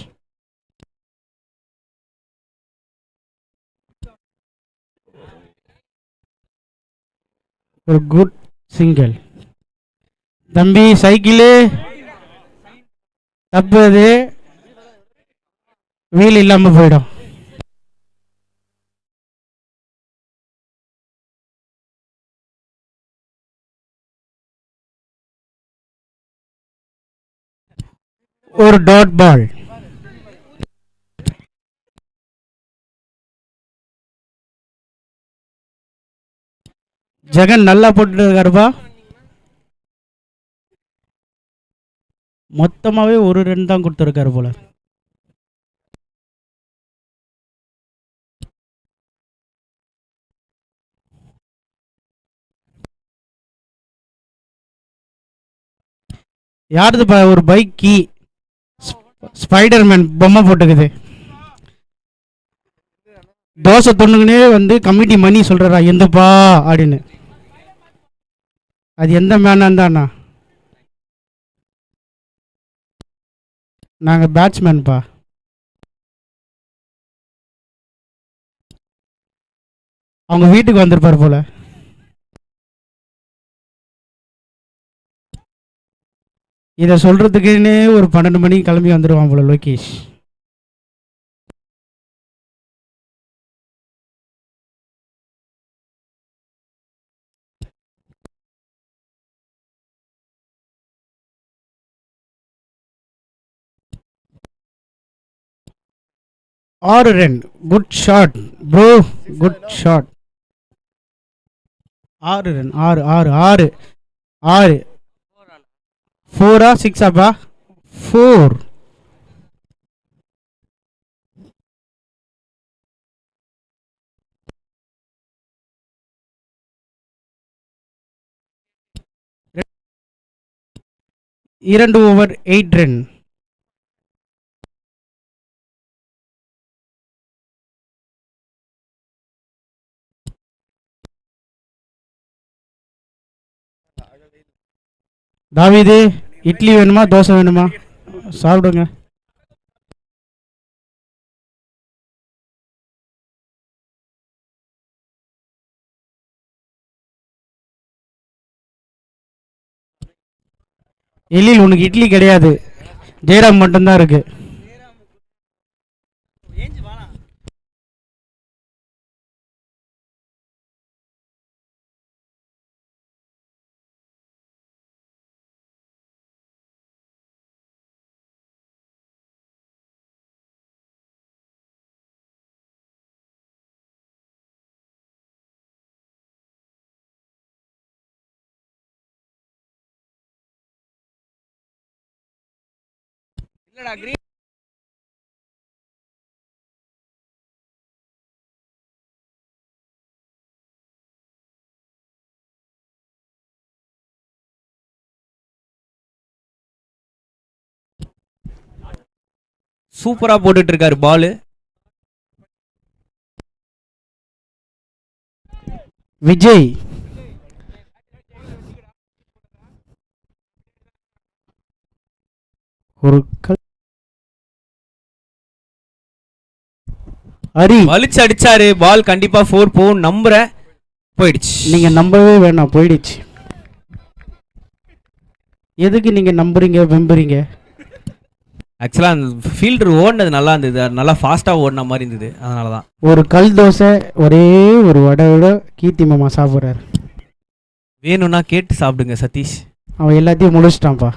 ஒரு குட் சிங்கிள். தம்பி சைக்கிளு தப்பு, அது வீல் இல்லாம போயிடும். ஒரு டாட் பால். ஜெகன் நல்லா போட்டு இருக்காருப்பா. மொத்தமாவே ஒரு ரன் தான் கொடுத்துருக்காரு போல. யாருதுப்பா ஒரு பைக் கீ? ஸ்பைடர்மேன் பொம்மை போட்டுக்குது. தோசை தொண்ணுக்குனே வந்து கமிட்டி மணி சொல்றா எந்தப்பா அப்படின்னு. அது எந்த மேனான் தானா? நாங்கள் பேட்ஸ்மேன்ப்பா. அவங்க வீட்டுக்கு வந்திருப்பார் போல. இதை சொல்றதுக்குன்னே ஒரு 12 மணிக்கு கிளம்பி வந்துடுவான் போல லோகேஷ். ஆறு run. Good shot bro, good shot. 6 run. 6 6 6 6 4ஆ 6ஆப்பா? 4. இரண்டு ஓவர் 8 ரன். தாவீது, இட்லி வேணுமா தோசை வேணுமா? சாப்பிடுங்க. எழில், உனக்கு இட்லி கிடையாது, ஜெயராம் மட்டும்தான் இருக்கு. சூப்பரா போட்டுட்டு இருக்காரு பால். விஜய், ஒரு ஹரி வலிச்சு அடிச்சாரு. பால் கண்டிப்பா 4 போகும் நம்புறேன். போயிடுச்சு. நீங்க நம்பவே வேணாம், போயிடுச்சு. எதுக்கு நீங்க நம்புறீங்க வெம்புறீங்க? ஆக்சுவலா அந்த ஃபீல்டர் ஓடினது நல்லா இருந்தது, நல்லா ஃபாஸ்டா ஓடின மாதிரி இருந்தது, அதனாலதான். ஒரு கல் தோசை ஒரே ஒரு வடையோட கீர்த்தி மாமா சாப்பிட்றாரு. வேணும்னா கேட்டு சாப்பிடுங்க சதீஷ். அவன் எல்லாத்தையும் முடிச்சிட்டான்ப்பா.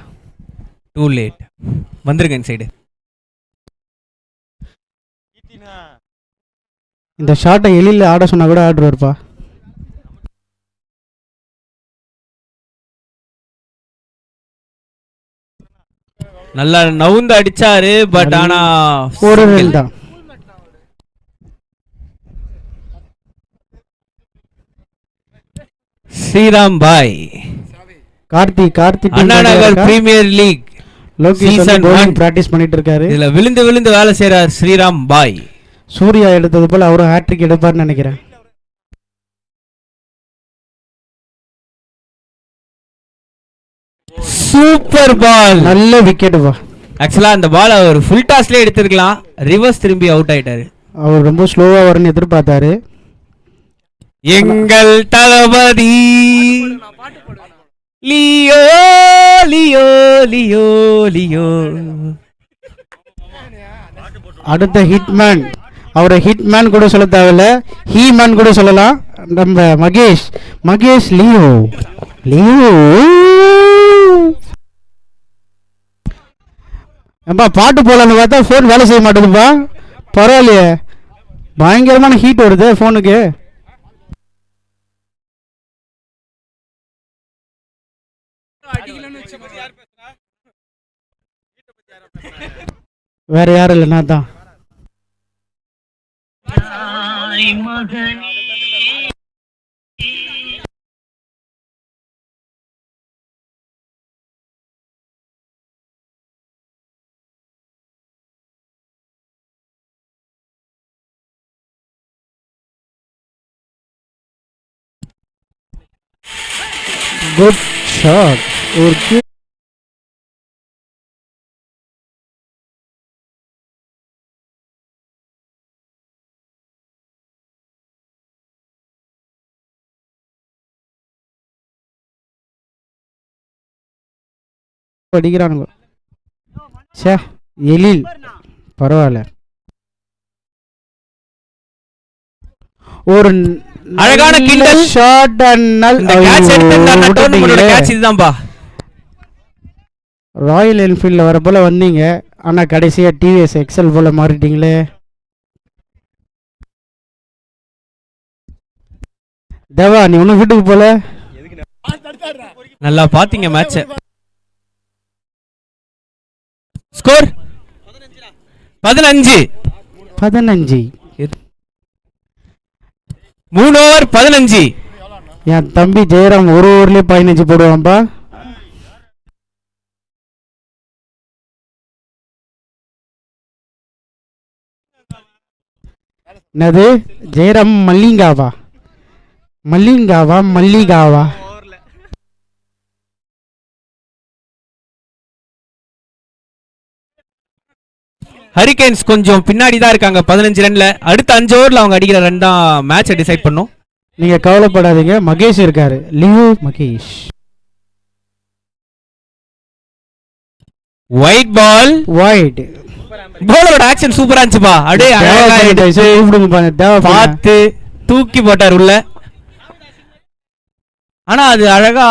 Too late. வந்துருங்க இந்த சைடு. இந்த ஷாட்டை எழில ஆட சொன்னா கூட ஆடுவார்ப்பா. நல்லா நவுந்து அடிச்சாரு, பட் ஆனா ஒரு ரன் தான். ஸ்ரீராம் பாய், Karthi Anna Nagar premier league Lokesh bowling practice பண்ணிட்டு இருக்காரு. இதுல விழுந்து விழுந்து வேலை செய்யறார் ஸ்ரீராம் பாய். சூர்யா எடுத்தது போல அவரும் ஹேட்ரிக் எடுப்பார்னு நினைக்கிறேன். சூப்பர் பால், நல்ல விக்கெட்டுப்பா. ஆக்சுவலா அந்த பால் அவர் ஃபுல் டாஸ்ல எடுத்திருக்கலாம், ரிவர்ஸ் திரும்பி அவுட் ஆயிட்டாரு. அவர் ரொம்ப ஸ்லோவா வரும்னு எதிர்பார்த்தாரு. எங்கள் தளபதி லியோ லியோ லியோ லியோ. அடுத்த ஹிட்மேன், அவரை ஹிட்மேன் கூட சொல்ல தேவையில்ல, ஹீமேன் கூட சொல்லலாம். நம்ம மகேஷ், மகேஷ் லியோ லியோ. ஏம்பா பாட்டு போலான்னு பார்த்தா ஃபோன் வேலை செய்ய மாட்டேதுப்பா. பரவாயில்லையே, பயங்கரமான ஹீட் வருது ஃபோனுக்கு. வேற யாரும் இல்லை, நான் தான். Good shot. ஒரு அடிக்கிறானுங்க. சே எழில் பரவாயில்ல. ஒரு அழகான கிண்டல் ஷாட். இதுதான்பா. ராயல் என்ஃபீல்டில் வர போல வந்தீங்க, ஆனா கடைசியா டிவிஎஸ் எக்ஸல் போல மாறிட்டீங்களே. தேவா நீ ஒன்னும் வீட்டுக்கு போல. நல்லா பாத்தீங்க மேட்ச். ஸ்கோர் 15. 15. 3 ஓவர் 15. என் தம்பி ஜெயராம் ஒரு ஓவர்லயே 15 போடுவான்பா. என்னது ஜெயராம் மல்லிகாவா மல்லிகாவா மல்லிகாவா? ஹரிகேன்ஸ் கொஞ்சம் பின்னாடி தான் இருக்காங்க 15 ரன்ல. அடுத்த 5 ஓவர்ல அவங்க அடிக்கிற ரன் தான் மேட்சை டிசைட் பண்ணும். நீங்க கவலைப்படாதீங்க, மகேஷ் இருக்காரு. Leo Mahesh. White ball. White. பவுலரோட action சூப்பரா இருந்துச்சுப்பா. அப்படியே பார்த்து தூக்கி போட்டார் உள்ள. ஆனா அது அழகா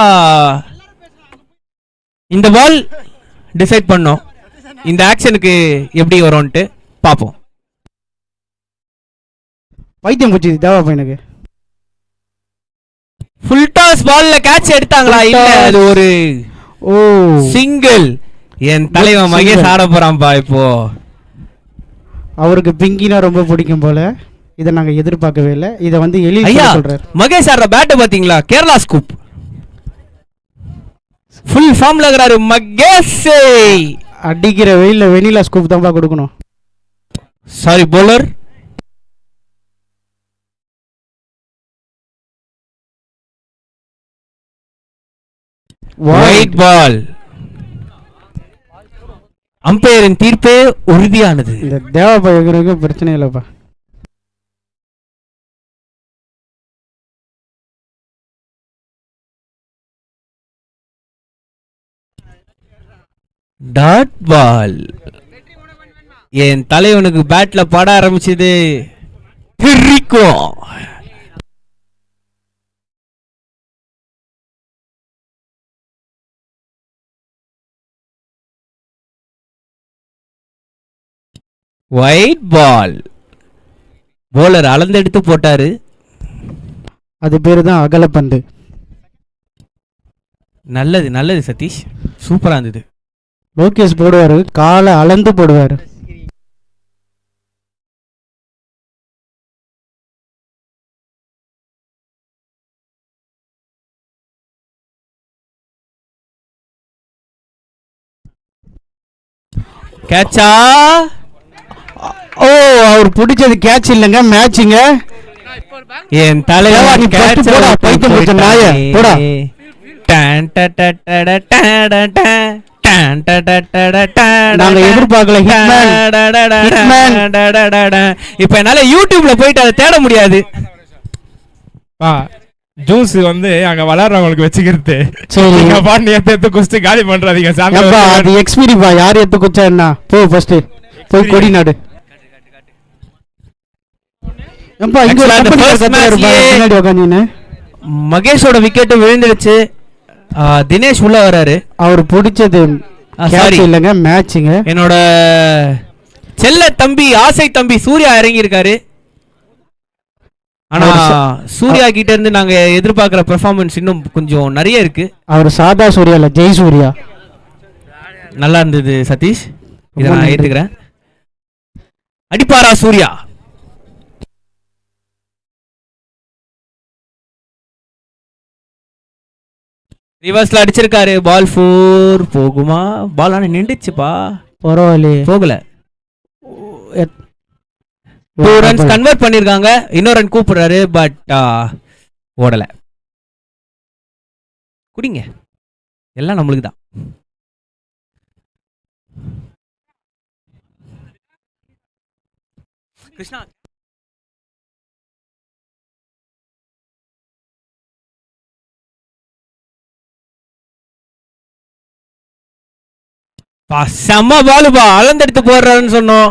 இந்த பால் டிசைட் பண்ணோம். இந்த ஆக்ஷனுக்கு எப்படி வரும்ட்டு பாப்போம். பைத்தியம் போச்சு தேவா பையனுக்கு. ஃபுல் டாஸ் பால்ல கேட்ச் எடுத்தாங்களா? இல்ல, அது ஒரு சிங்கிள். என் தலைவன் மகேஷ் ஆட போறான்பா இப்போ. அவருக்கு பிங்கினா ரொம்ப பிடிக்கும் போல. இதை நாங்க எதிர்பார்க்கவே இல்லை. இதை வந்து எளிய சொல்றாரு. மகேஷ் ஆடுற பேட் பாத்தீங்களா? கேரளா ஸ்கூப். ஃபுல் ஃபார்ம்ல இருக்கிறாரு மகேஷ். அடிக்கிற வெயில்ல வெனிலா ஸ்கூப் தான் கொடுக்கணும். Sorry bowler. White ball. அம்பையரின் தீர்ப்பே உறுதியானது. இந்த தேவா பையனுக்கு பிரச்சனை இல்லப்பா. Dot ball. என் தலைவனுக்கு பேட்ல பட ஆரம்பிச்சது தெரிக்கும். White ball. போலர் அளந்தெடுத்து போட்டாரு. அது பேரு தான் அகலப்பந்து. நல்லது நல்லது சதீஷ், சூப்பரா இருந்தது. லோகேஷ் போடுவாரு, காலை அளந்து போடுவாரு. கேட்சா? ஓ, அவர் பிடிச்சது கேட்ச் இல்லங்க, மேட்சிங்க. என் தலைவன் கேட்ச் போடா, பைத்தியம் பிடிச்ச நாய போடா. நாங்க எதிர்பார்க்கல இப்ப என்னால யூடியூப்ல போயிட்டு அதை தேட முடியாது. ஜூஸ் வந்து அங்க விளையாடுறவங்களுக்கு வச்சுக்கிறது. சரி. நீங்க பாட்டு எடுத்து குஸ்தி காலி பண்றாதீங்க சாமி. ஏப்பா அது எக்ஸ்பீரிப்பா, யார் எடுத்து குச்சா என்ன? போ ஃபர்ஸ்ட் போய் கொடி நாடு. ஏப்பா இங்க ஒரு Actually, அந்த company first கத்துறாரு match பாரு, ஏ- பின்னாடி உட்காந்துன்னு. மகேஷோட விக்கெட் விழுந்துடுச்சு. தினேஷ் உள்ள வராரு. அவர் பிடிச்சது sorry. catch இல்லைங்க, மேட்சுங்க. என்னோட செல்ல தம்பி ஆசை தம்பி சூர்யா இறங்கி இருக்காரு. ஆனா சூர்யா கிட்ட இருந்து நாங்க எதிர்பார்க்கிற பெர்ஃபார்மன்ஸ் இன்னும் கொஞ்சம் நிறைய இருக்கு. அவர் சாதா சூர்யா இல்ல, ஜெய் சூர்யா. நல்லா இருந்தது சதீஷ், இதை ரொம்ப நான் நன்றி. ஏத்துக்கிறேன். அடிப்பாரா சூர்யா? ரிவர்ஸ்ல அடிச்சிருக்காரு. பால் 4 போகுமா? பால் ஆனா நின்றுச்சுப்பா, பரவாயில்லையே. போகல. 2 runs கன்வெர்ட் பண்ணிருக்காங்க. இன்னொரு ரன் கூப்பிடுறாரு, பட் ஓடல. குடிங்க, எல்லாம் நம்மளுக்கு தான். கிருஷ்ணா செம்ம பாலுபா, அளந்தெடுத்து போடுறாருன்னு சொன்னோம்.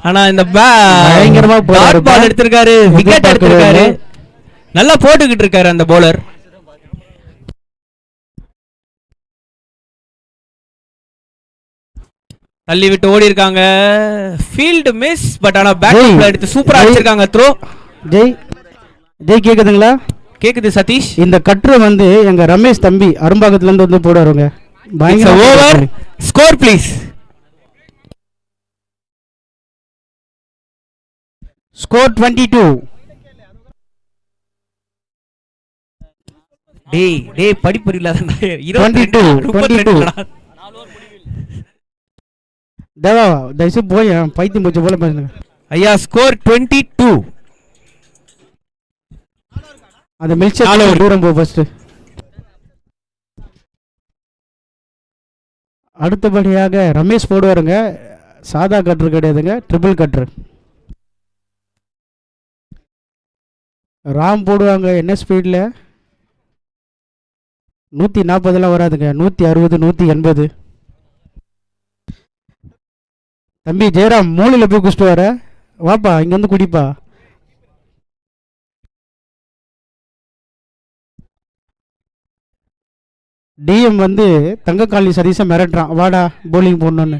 ஆனா இந்த பயங்கரமா போறாரு. பால் எடுத்திருக்காரு, விக்கெட் எடுத்திருக்காரு. நல்லா போட்டுக்கிட்டு இருக்காரு அந்த பவுலர். தள்ளி விட்டு ஓடி இருக்காங்க. ஃபீல்ட் மிஸ், பட் ஆனா பேக் எடுத்து சூப்பரா அடிச்சிருக்காங்க. த்ரோ. ஜெய் ஜெய் கேக்குதுங்களா? கேக்குது சதீஷ். இந்த கட்ரு வந்து எங்க ரமேஷ் தம்பி அரும்பாக்கத்துல இருந்து வந்து போடுவாருங்க. பயங்கர ஓவர். Score please. ஸ்கோர் 22. டேய் படிப்பு இல்லாத 22. தேவா தயவுசு போய் பைத்தியம் போச்சு போல பேசுங்க ஐயா. ஸ்கோர் 22. அந்த மில்க் தூரம் போ ஃபர்ஸ்ட். அடுத்தபடியாக ரமேஷ் போடுவாருங்க. சாதா கட்ரு கிடையாதுங்க, ட்ரிபிள் கட்ரு. ராம் போடுவாங்க. என்ன ஸ்பீடில்? 140 வராதுங்க, 160 180. தம்பி ஜெயராம் மூலையில் போய் குடிச்சிட்டு வர, வாப்பா இங்க வந்து குடிப்பா. டிஎம் வந்து தங்க காலனி சதீஷை மிரட்டுறான், வாடா போலிங் போடணுன்னு.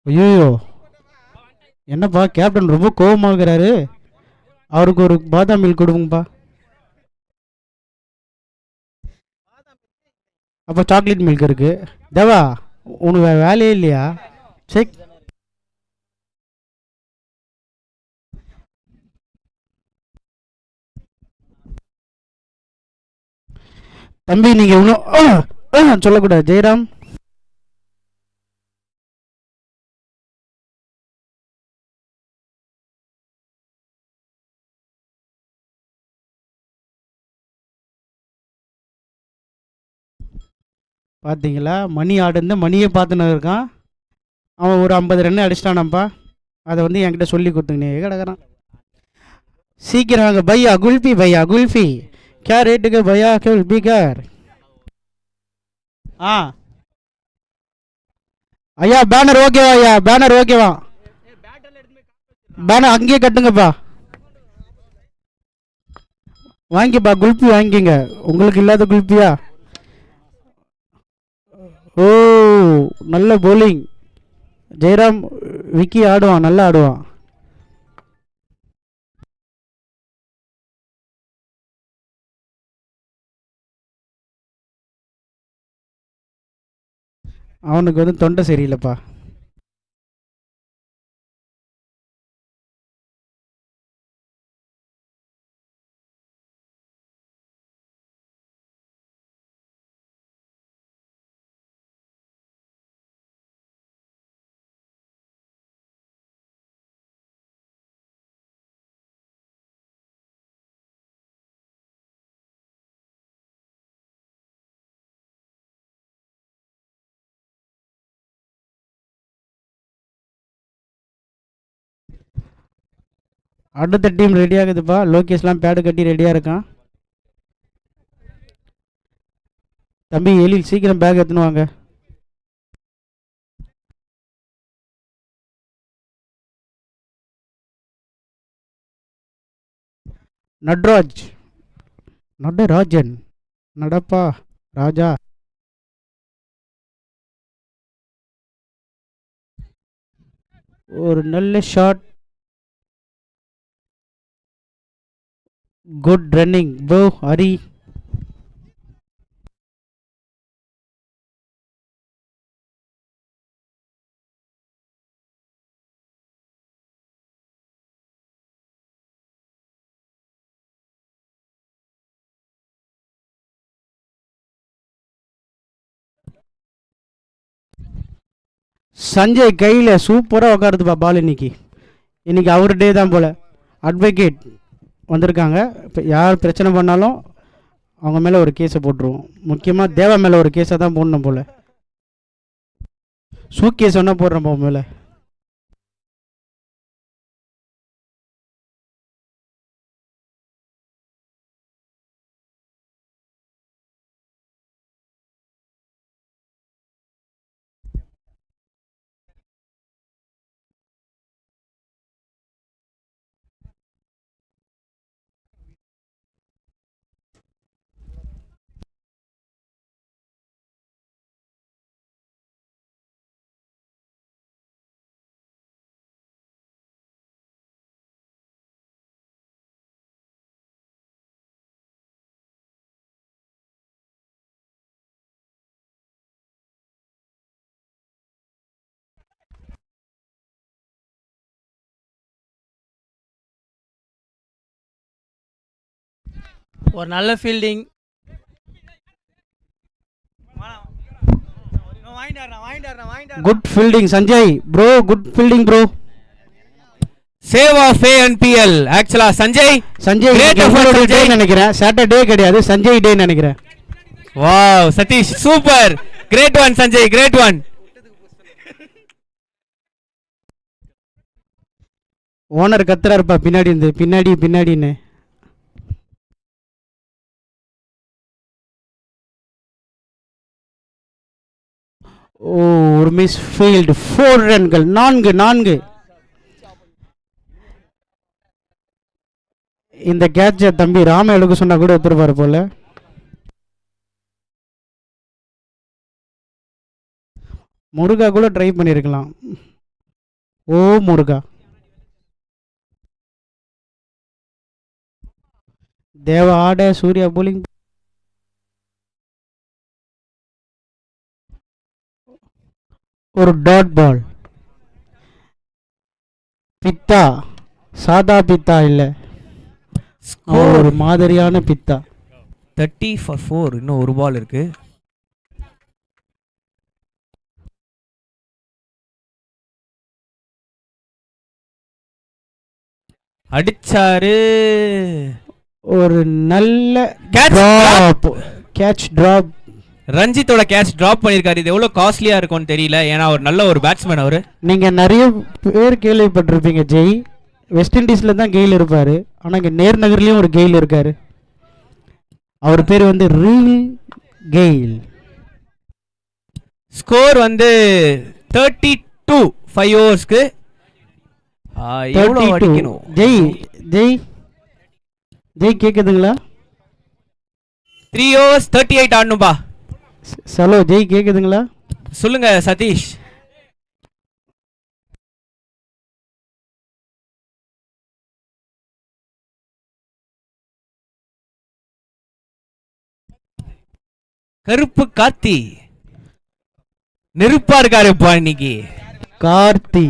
ஐயோ என்னப்பா கேப்டன் ரொம்ப கோபமாகிறாரு. அவருக்கு ஒரு பாதாம் மில்க் கொடுங்கப்பா. அப்போ சாக்லேட் மில்க் இருக்கு. தேவா உனக்கு வேலையே இல்லையா? செக். தம்பி நீங்க இன்னும் சொல்லக்கூடாது ஜெயராம். பார்த்தீங்களா, மணி ஆடுந்து மணியே பார்த்துன்னு இருக்கான். அவன் ஒரு 50 ரன் அடிச்சிட்டானாப்பா. அதை வந்து என்கிட்ட சொல்லி கொடுத்துங்கண்ணே கிடக்குறான். சீக்கிரம் வாங்க பையா குல்ஃபி, பையா குல்ஃபி क्या रेट के भैया कुल्फी कर. ஐயா பேனர் ஓகேவா? ஐயா பேனர் ஓகேவா? பேனர் அங்கேயே கட்டுங்கப்பா. வாங்கிப்பா குல்ஃபி வாங்கிங்க. உங்களுக்கு இல்லாத குல்ஃபியா? ஓ நல்ல போலிங். ஜெயராம் விக்கி ஆடுவான், நல்லா ஆடுவான். அவனுக்கு வந்து தொண்டை சரியில்லைப்பா. அடுத்த டீம் ரெடி ஆகுதுப்பா. லோகேஷ்லாம் பேடு கட்டி ரெடியாக இருக்கான். தம்பி எழில் சீக்கிரம் பேக் எடுத்துன்னு வாங்க. நடராஜன் நடப்பா ராஜா. ஒரு நல்ல ஷாட். Good running bro Hari. Sanjay கையில் சூப்பராக உட்காருதுப்பா பால். இன்னைக்கு அவர் டே தான் போல். அட்வொகேட் வந்திருக்காங்க. இப்போ யார் பிரச்சனை பண்ணாலும் அவங்க மேலே ஒரு கேஸை போட்டுருவோம். முக்கியமாக தேவா மேலே ஒரு கேஸை தான் போடணும் போல். கேஸ் ஒன்றா போடுறோம் போக மேலே. ஒரு நல்ல fielding. Good fielding Sanjay bro. Good fielding bro. Save of ANPL. Actually Sanjay Great effort, டே சஞ்சய். நினைக்கிறேன். சாட்டர்டே கிடையாது, சஞ்சய் டே நினைக்கிறேன். Wow Satish super. Great one Sanjay, great one. Owner கத்துறாருப்பா பின்னாடி இருந்து. பின்னாடின்னு. ஓ ஒரு மிஸ் ஃபீல்டு. 4 ரன்கள். 4. இந்த கேட்சை தம்பி ராம எழுக்க சொன்னா கூட எடுத்துருப்பாரு போல. முருகா கூட ட்ரை பண்ணியிருக்கலாம். ஓ முருகா. தேவ ஆட, சூர்யா போலிங். ஒரு டாட் பால். பித்தா சாதா பித்தா இல்லை, ஒரு மாதிரியான பித்தா. 30 for 4. இன்னும் ஒரு பால் இருக்கு. அடிச்சாரு. ஒரு நல்ல கேட்ச் டிராப். ரஞ்சித்தோட கேட்ச் டிராப் பண்ணிருக்காரு. இது எவ்வளவு காஸ்ட்லியா இருக்கும்னு தெரியல. ஏன்னா ஒரு நல்ல ஒரு பேட்ஸ்மேன் அவரு. நீங்க நிறைய பேர் கேள்விப்பட்டிருப்பீங்க ஜெய். வெஸ்ட் இண்டீஸ்ல தான் கெயில் இருப்பாரு. ஆனா இங்க நேர்நகர்லயும் ஒரு கெயில் இருக்காரு. அவர் பேர் வந்து ரீல் கெயில். ஸ்கோர் வந்து 32 5 ஓவர்ஸ்க்கு. எவ்வளவு அடிக்கணும்? ஜெய் ஜெய் ஜெய் கேக்குதுங்களா? 3 overs 38 ஆடணும்பா. ஹலோ ஜெய் கேக்குதுங்களா? சொல்லுங்க சதீஷ். கருப்பு கார்த்தி நெருப்பா இருக்காருப்பா இன்னைக்கு. கார்த்தி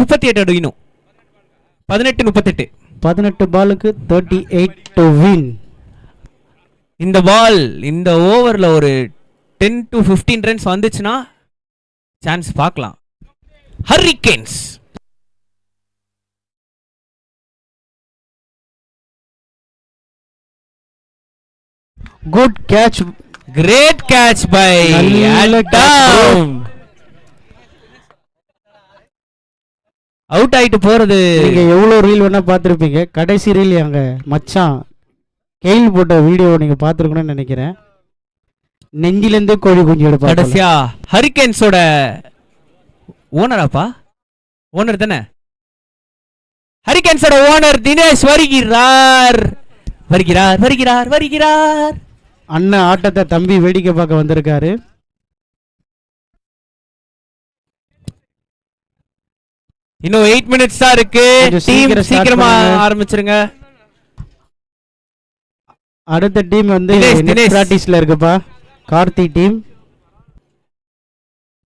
38 அடிக்கணும். 18 பாலுக்கு 38 to win. இந்த பால் இந்த ஓவர்ல ஒரு 10 to 15 ரன்ஸ் வந்துச்சுன்னா சான்ஸ் பார்க்கலாம். Hurricanes. Good catch. Great catch by Adam. Out ஆயிட்டு போறது. நீங்க எவ்வளோ ரீல் வேணா பார்த்துருப்பீங்க. கடைசி ரீல் அங்க மச்சான் கெயில் போட்ட வீடியோ நீங்க பார்த்துருக்கணும்னு நினைக்கிறேன். நெஞ்சிலேருந்தே கோழி குஞ்சு எடுப்பாங்க. கடைசியா ஹரிகேன்ஸோட ஓனராப்பா, ஓனர் தானே, ஹரிகேன்ஸோட ஓனர் தினேஷ் வருகிறார் வருகிறார் வருகிறார் வருகிறார். அண்ணன் ஆட்டத்தை தம்பி வேடிக்கை பார்க்க வந்திருக்காரு. இன்னும் 8 மினிட்ஸ் தான் இருக்கு. கொஞ்சம் டீம் சீக்கிரம் start சீக்கிரமா பண்ணுங்க. ஆரம்பிச்சிருங்க. அடுத்த டீம் வந்து தினேஷ். பிராக்டிஸ்ல இருக்குப்பா, கார்த்தி டீம்.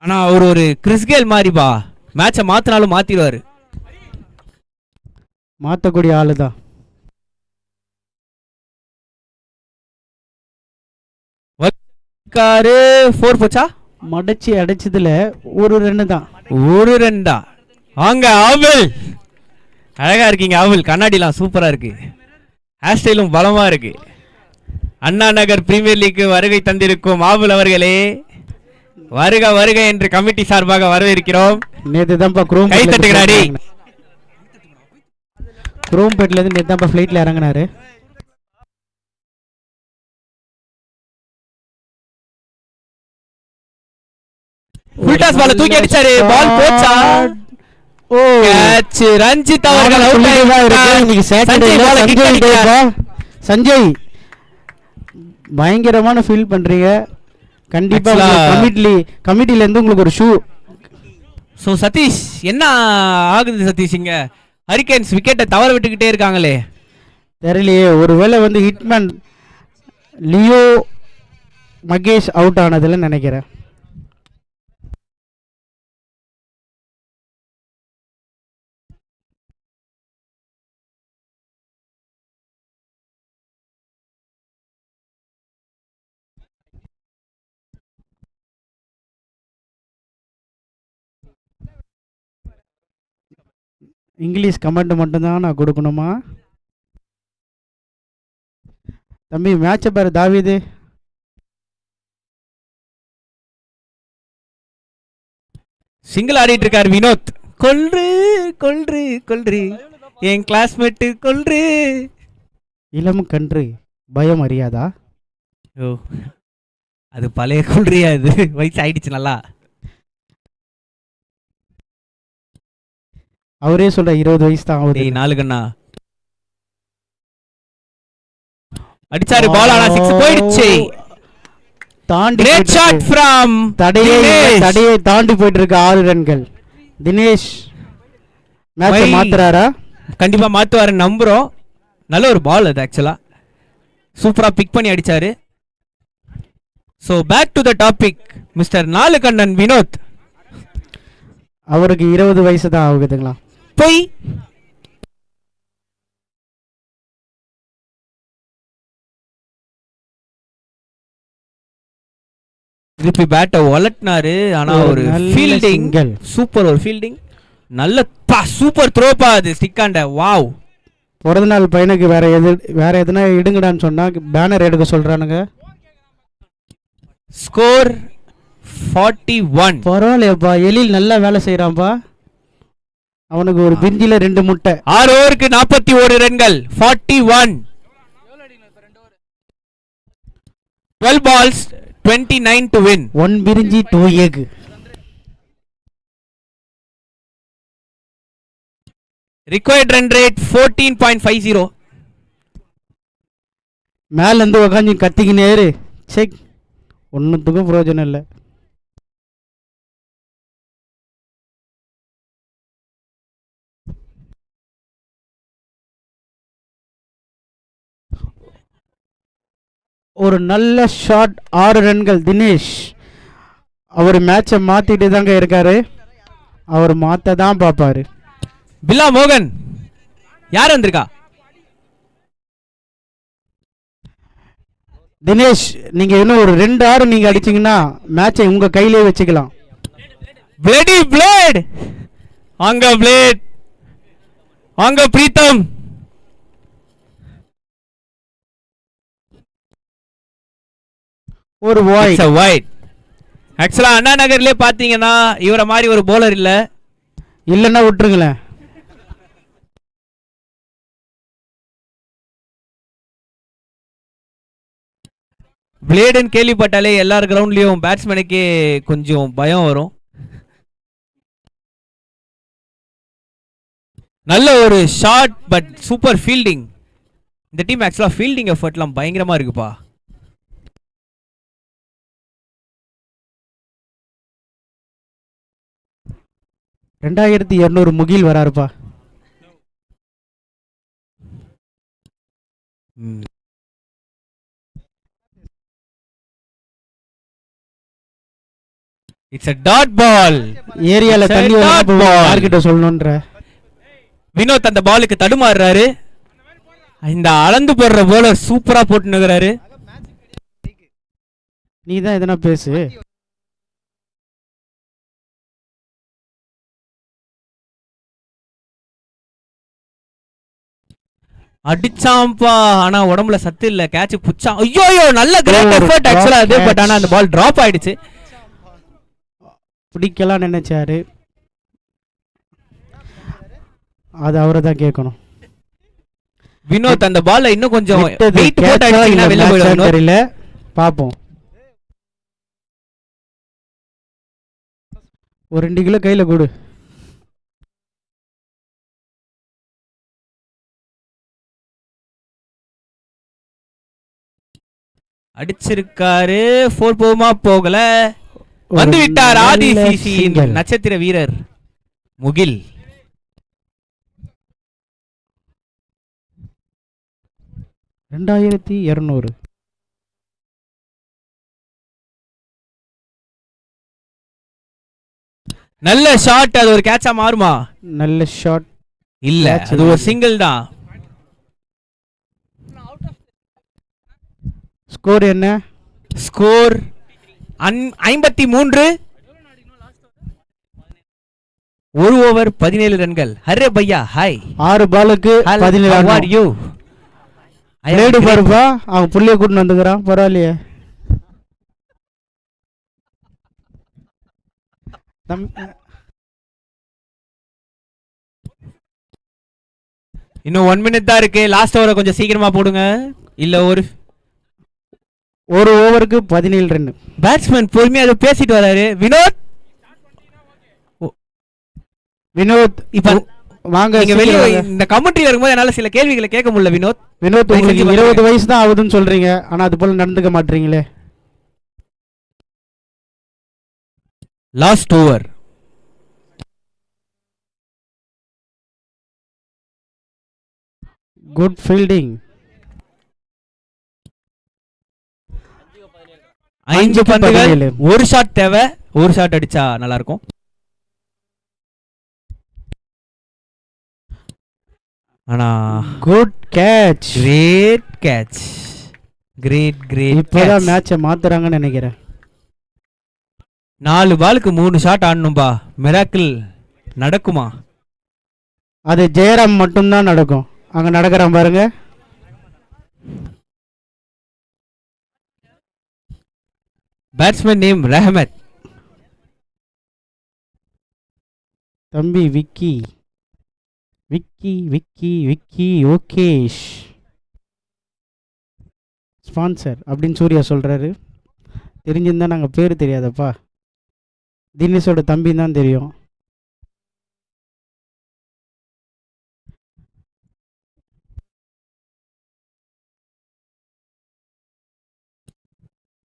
ஆனா அவர் ஒரு கிறிஸ்கேல் மாதிரிப்பா, மேட்சை மாத்தினாலும் மாத்திடுவாரு. மாத்தக்கூடிய ஆளு தான். காரு 4 போச்சா, மடச்சி அடைச்சதுல ஒரு ரன்னு தான். ஒரு ரெண்டா. வாங்க ஆவில், அழகா இருக்கீங்க ஆவில். கண்ணாடிலாம் சூப்பரா இருக்கு, ஹேர் ஸ்டைலும் பலமா இருக்கு. அண்ணா நகர் பிரீமியர் லீக் வருகை தந்திருக்கும் ஆவில் அவர்களே, வருக வருக என்று கமிட்டி சார்பாக வரவேற்கிறோம். நேத்து தான்ப்பா கை தட்டுகிறாடி. குரோம்பேட்ல இருந்து நேத்து தான்ப்பா ஃபிளைட்ல இறங்கினாரு. ஃபுல்டாஸ் பால் தூக்கி அடிச்சாரு, பால் போச்சா? ஓ கேட்ச். ரஞ்சித் அவர்கள் அவுட் இன்னைக்கு சாட்டர்டே. சஞ்சய் பயங்கரமான ஃபீல் பண்றீங்க. கண்டிப்பா கமிட்டில இருந்து உங்களுக்கு ஒரு ஷூ. சோ சதீஷ், என்ன ஆகுது சதீஷ்? இங்க ஹரிகேன்ஸ் விக்கெட்டை தவற விட்டுக்கிட்டே இருக்காங்களே. தெரியலையே, ஒருவேளை வந்து ஹிட்மேன் லியோ மகேஷ் அவுட் ஆனதுல நினைக்கிறேன். இங்கிலீஷ் கமெண்ட் மட்டும்தான் நான் கொடுக்கணுமா தம்பி? மேட்சை பாரு தாவீது. சிங்கிள் ஆடிட்டு இருக்காரு வினோத். கொல்று கொல்று கொல்று என் கிளாஸ்மேட்டு கொல்று. இளம் கன்று பயம் அறியாதா? ஓ, அது பழைய கொல்றியா? இது வயசு ஆயிடுச்சு நல்லா. அவரே சொல்ற 20 வயசு தான் ஆகுது. 4 கண்ணா அடிச்சாரு, பால் ஆனா 6 போயிடுச்சு. தாண்டி கிரேட் ஷாட் ஃப்ரம் தடையை தாண்டி போயிட்டு இருக்க 6 ரன்கள். தினேஷ் மேட்சை மாத்துறாரா? கண்டிப்பா மாத்துவாரு நம்புறோம். நல்ல ஒரு பால் அது, ஆக்சுவலா சூப்பரா பிக் பண்ணி அடிச்சாரு. So back to the topic, mister நாலுகண்ணன் வினோத். அவருக்கு 20 வயசு தான் ஆகுதுங்களா? போய் திருப்பி பேட்டை வளட்டினாரு. ஆனா ஒரு ஃபீல்டிங், சூப்பர் ஒரு ஃபீல்டிங், நல்ல சூப்பர் த்ரோப்பா அது ஸ்டிக்காண்ட. வாவ். பிறந்த நாள் பையனுக்கு வேற எதுனா எடுங்கடான்னு சொன்னா பேனர் எடுக்க சொல்றானுங்க. ஸ்கோர் 41. பரவாயில்லையாப்பா, எழில் நல்லா வேலை செய்யறான்பா. அவனுக்கு ஒரு பிந்தில 2 முட்டை. 6 ஓவருக்கு 41 ரன்கள். 41. 12 balls 29 to win. 1 பிரிஞ்சி 2 egg. Required run rate 14.50. மேல இருந்து உட்காந்து கத்திக்கினேரு. செக் ஒன்னுத்துக்கும் பிரயோஜனம் இல்லை. ஒரு நல்ல ஷாட், 6 ரன்கள். தினேஷ் அவர் மேட்சை மாத்திட்டு தாங்க இருக்காரு. அவர் மாத்த தான் பாப்பாரு. பில்லா மோகன் யார் வந்திருக்கா? தினேஷ் நீங்க இன்னும் ஒரு 2 6 நீங்க அடிச்சீங்கன்னா மேட்சை உங்க கையிலே வச்சுக்கலாம். பிளேடி பிளேட் அங்க பிளேட் அங்க பிரீத்தம். ஒரு வைட். ஆக்சுவலா அண்ணா நகர்லயே பாத்தீங்கன்னா இவரை மாதிரி ஒரு போலர் இல்ல. இல்லைன்னா விட்டுருங்களேன். பிளேடுன்னு கேள்விப்பட்டாலே எல்லார் கிரவுண்ட்லயும் பேட்ஸ்மேனுக்கே கொஞ்சம் பயம் வரும். நல்ல ஒரு ஷாட் பட் சூப்பர் ஃபீல்டிங். இந்த டீம் ஆக்சுவலா ஃபீல்டிங் எஃபர்ட்லாம் பயங்கரமா இருக்குப்பா. $2200 முகில் வராருப்பா. It's a dot ball. ஏரியால தண்ணி யார்கிட்ட சொல்லணும்ன்ற வினோத் அந்த பாலுக்கு தடுமாறுறாரு. இந்த அளந்து போடுற போலர் சூப்பரா போட்டு நிற்கிறாரு. நீ தான் எதனா பேசு. அடிச்சாம்பா, ஆனா உடம்புல சத்து இல்ல. Catch Bucha. ஐயோ நல்ல கிரேட் எஃபர்ட் ஆக்சுவலா அது. பட் ஆனா அந்த பால் டிராப் ஆயிடுச்சு. பிடிக்கலாம் நினைச்சாரு, அது அவரை தான் கேட்கணும். வினோத் அந்த பால்ல இன்னும் கொஞ்சம் வெயிட் போட்டு அடிச்சீங்கன்னா வெளிய போயிடும். தெரியல, பாப்போம். ஒரு 2 கிலோ கையில கொடு. அடிச்சிருக்காரு. 4 போகுமா? போகல. வந்து விட்டார் ஆதி சிசி நட்சத்திர வீரர் முகில். $2200. நல்ல ஷாட். அது ஒரு கேட்சா மாறுமா? நல்ல ஷாட் இல்ல, அது ஒரு சிங்கிள் தான். ஸ்கோர் என்ன? ஸ்கோர் 53. 1 ஓவர் 17 ரன்கள். ஹரே பையா ஹாய். 6 பாலுக்கு 17 How are you? பிளேடு பாருப்பா, அவன் புள்ளைய கூட்டின்னு வந்துக்கிறான். பரவாயில்லையே. இன்னும் 1 மினிட் தான் இருக்கு. லாஸ்ட் ஓவரை கொஞ்சம் சீக்கிரமா போடுங்க. இல்ல ஒரு ஓவருக்கு 17 ரன். பேட்ஸ்மேன் பொறுமையா அதை பேசிட்டு வராரு. வினோத் இப்ப வாங்க. நீங்க வெளியே இந்த கமெண்ட்ரியில இருக்கும்போது என்னால சில கேள்விகளை கேட்க முடியல. வினோத் உங்களுக்கு 20 வயசு தான் ஆகுதுன்னு சொல்றீங்க, ஆனா அது போல நடந்துக்க மாட்டீங்களே. Last over. Good fielding. 5 பந்துகள், ஒரு ஷாட் தேவை. ஒரு ஷாட் அடிச்சா நல்லா இருக்கும். ஆனா good catch. Great catch. Great இப்பதான் மேட்சை மாத்துறாங்கன்னு நினைக்கிறேன். 4 பாலுக்கு 3 ஷாட் ஆடணும்பா. மிராக்கிள் நடக்குமா? அது ஜெயராம் மட்டும்தான் நடக்கும். அங்க நடக்கிறான் பாருங்க. Batsman name Rahmat. தம்பி விக்கி விக்கி விக்கி விக்கி ஓகேஷ் ஸ்பான்சர் அப்படின்னு சூர்யா சொல்றாரு. தெரிஞ்சிருந்தா நாங்கள் பேர் தெரியாதப்பா. தினேஷோட தம்பி தான் தெரியும்.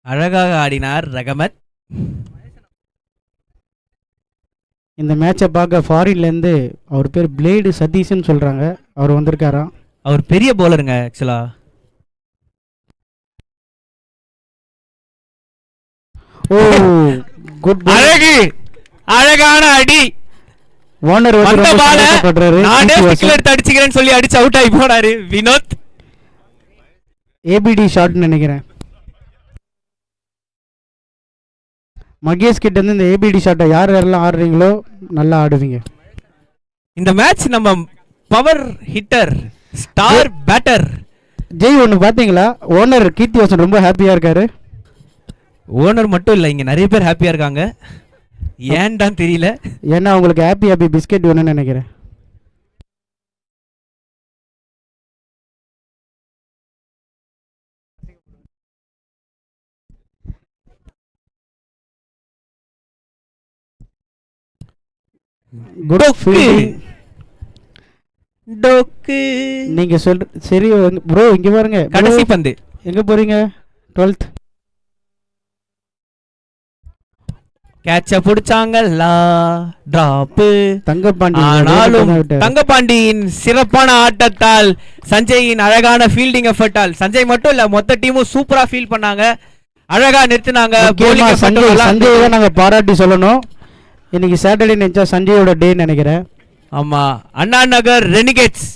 அழகாக ஆடினார் ரஹமத். இந்த மேட்சை பார்க்க ஃபாரின்லேருந்து அவர் பேர் பிளேடு சதீஷ்னு சொல்கிறாங்க. அவர் வந்திருக்காராம். அவர் பெரிய பவுலருங்க ஆக்சுவலா. ஓ குட். அழகு, அழகான அடி. ஓனர் நானே சிக்ஸர் எடுத்து அடிச்சுக்கிறேன்னு சொல்லி அடிச்சு அவுட் ஆகி போனாரு வினோத். ஏபிடி ஷாட்னு நினைக்கிறேன். மகேஷ் கிட்ட இருந்து இந்த ஏபிடி ஷாட்டை யார் யாரெல்லாம் ஆடுறீங்களோ நல்லா ஆடுவீங்க. இந்த மேட்ச் நம்ம power hitter star batter Jai ஒன்று பார்த்தீங்களா? ஓனர் கீர்த்திவாசன் ரொம்ப ஹாப்பியாக இருக்காரு. ஓனர் மட்டும் இல்லை, இங்கே நிறைய பேர் ஹாப்பியாக இருக்காங்க. ஏன்டான்னு தெரியல. ஏன்னா உங்களுக்கு ஹாப்பி ஹாப்பி பிஸ்கெட் வேணும்னு நினைக்கிறேன். Good fielding. டொக்கு. நீங்க சரி ப்ரோ இங்க பாருங்க. கடைசி பந்து. எங்க போறீங்க? 12th கேட்ச புடிச்சாங்கல்ல drop. தங்கப்பாண்டி. ஆனாலும் தங்கப்பாண்டியின் சிறப்பான ஆட்டத்தால் சஞ்சயின் அழகான ஃபீல்டிங் எஃபர்ட்டால் சஞ்சய் மட்டும் இல்ல மொத்த டீமும் சூப்பரா ஃபீல் பண்ணாங்க, அழகா நிறுத்தினாங்க. சஞ்சய் தான் நாங்க பாராட்டி சொல்லணும். இன்னைக்கு சாட்டர்டே நினைச்சா சஞ்சயோட டே நினைக்கிறேன். ஆமா, அண்ணா நகர் ரெனிகேட்ஸ்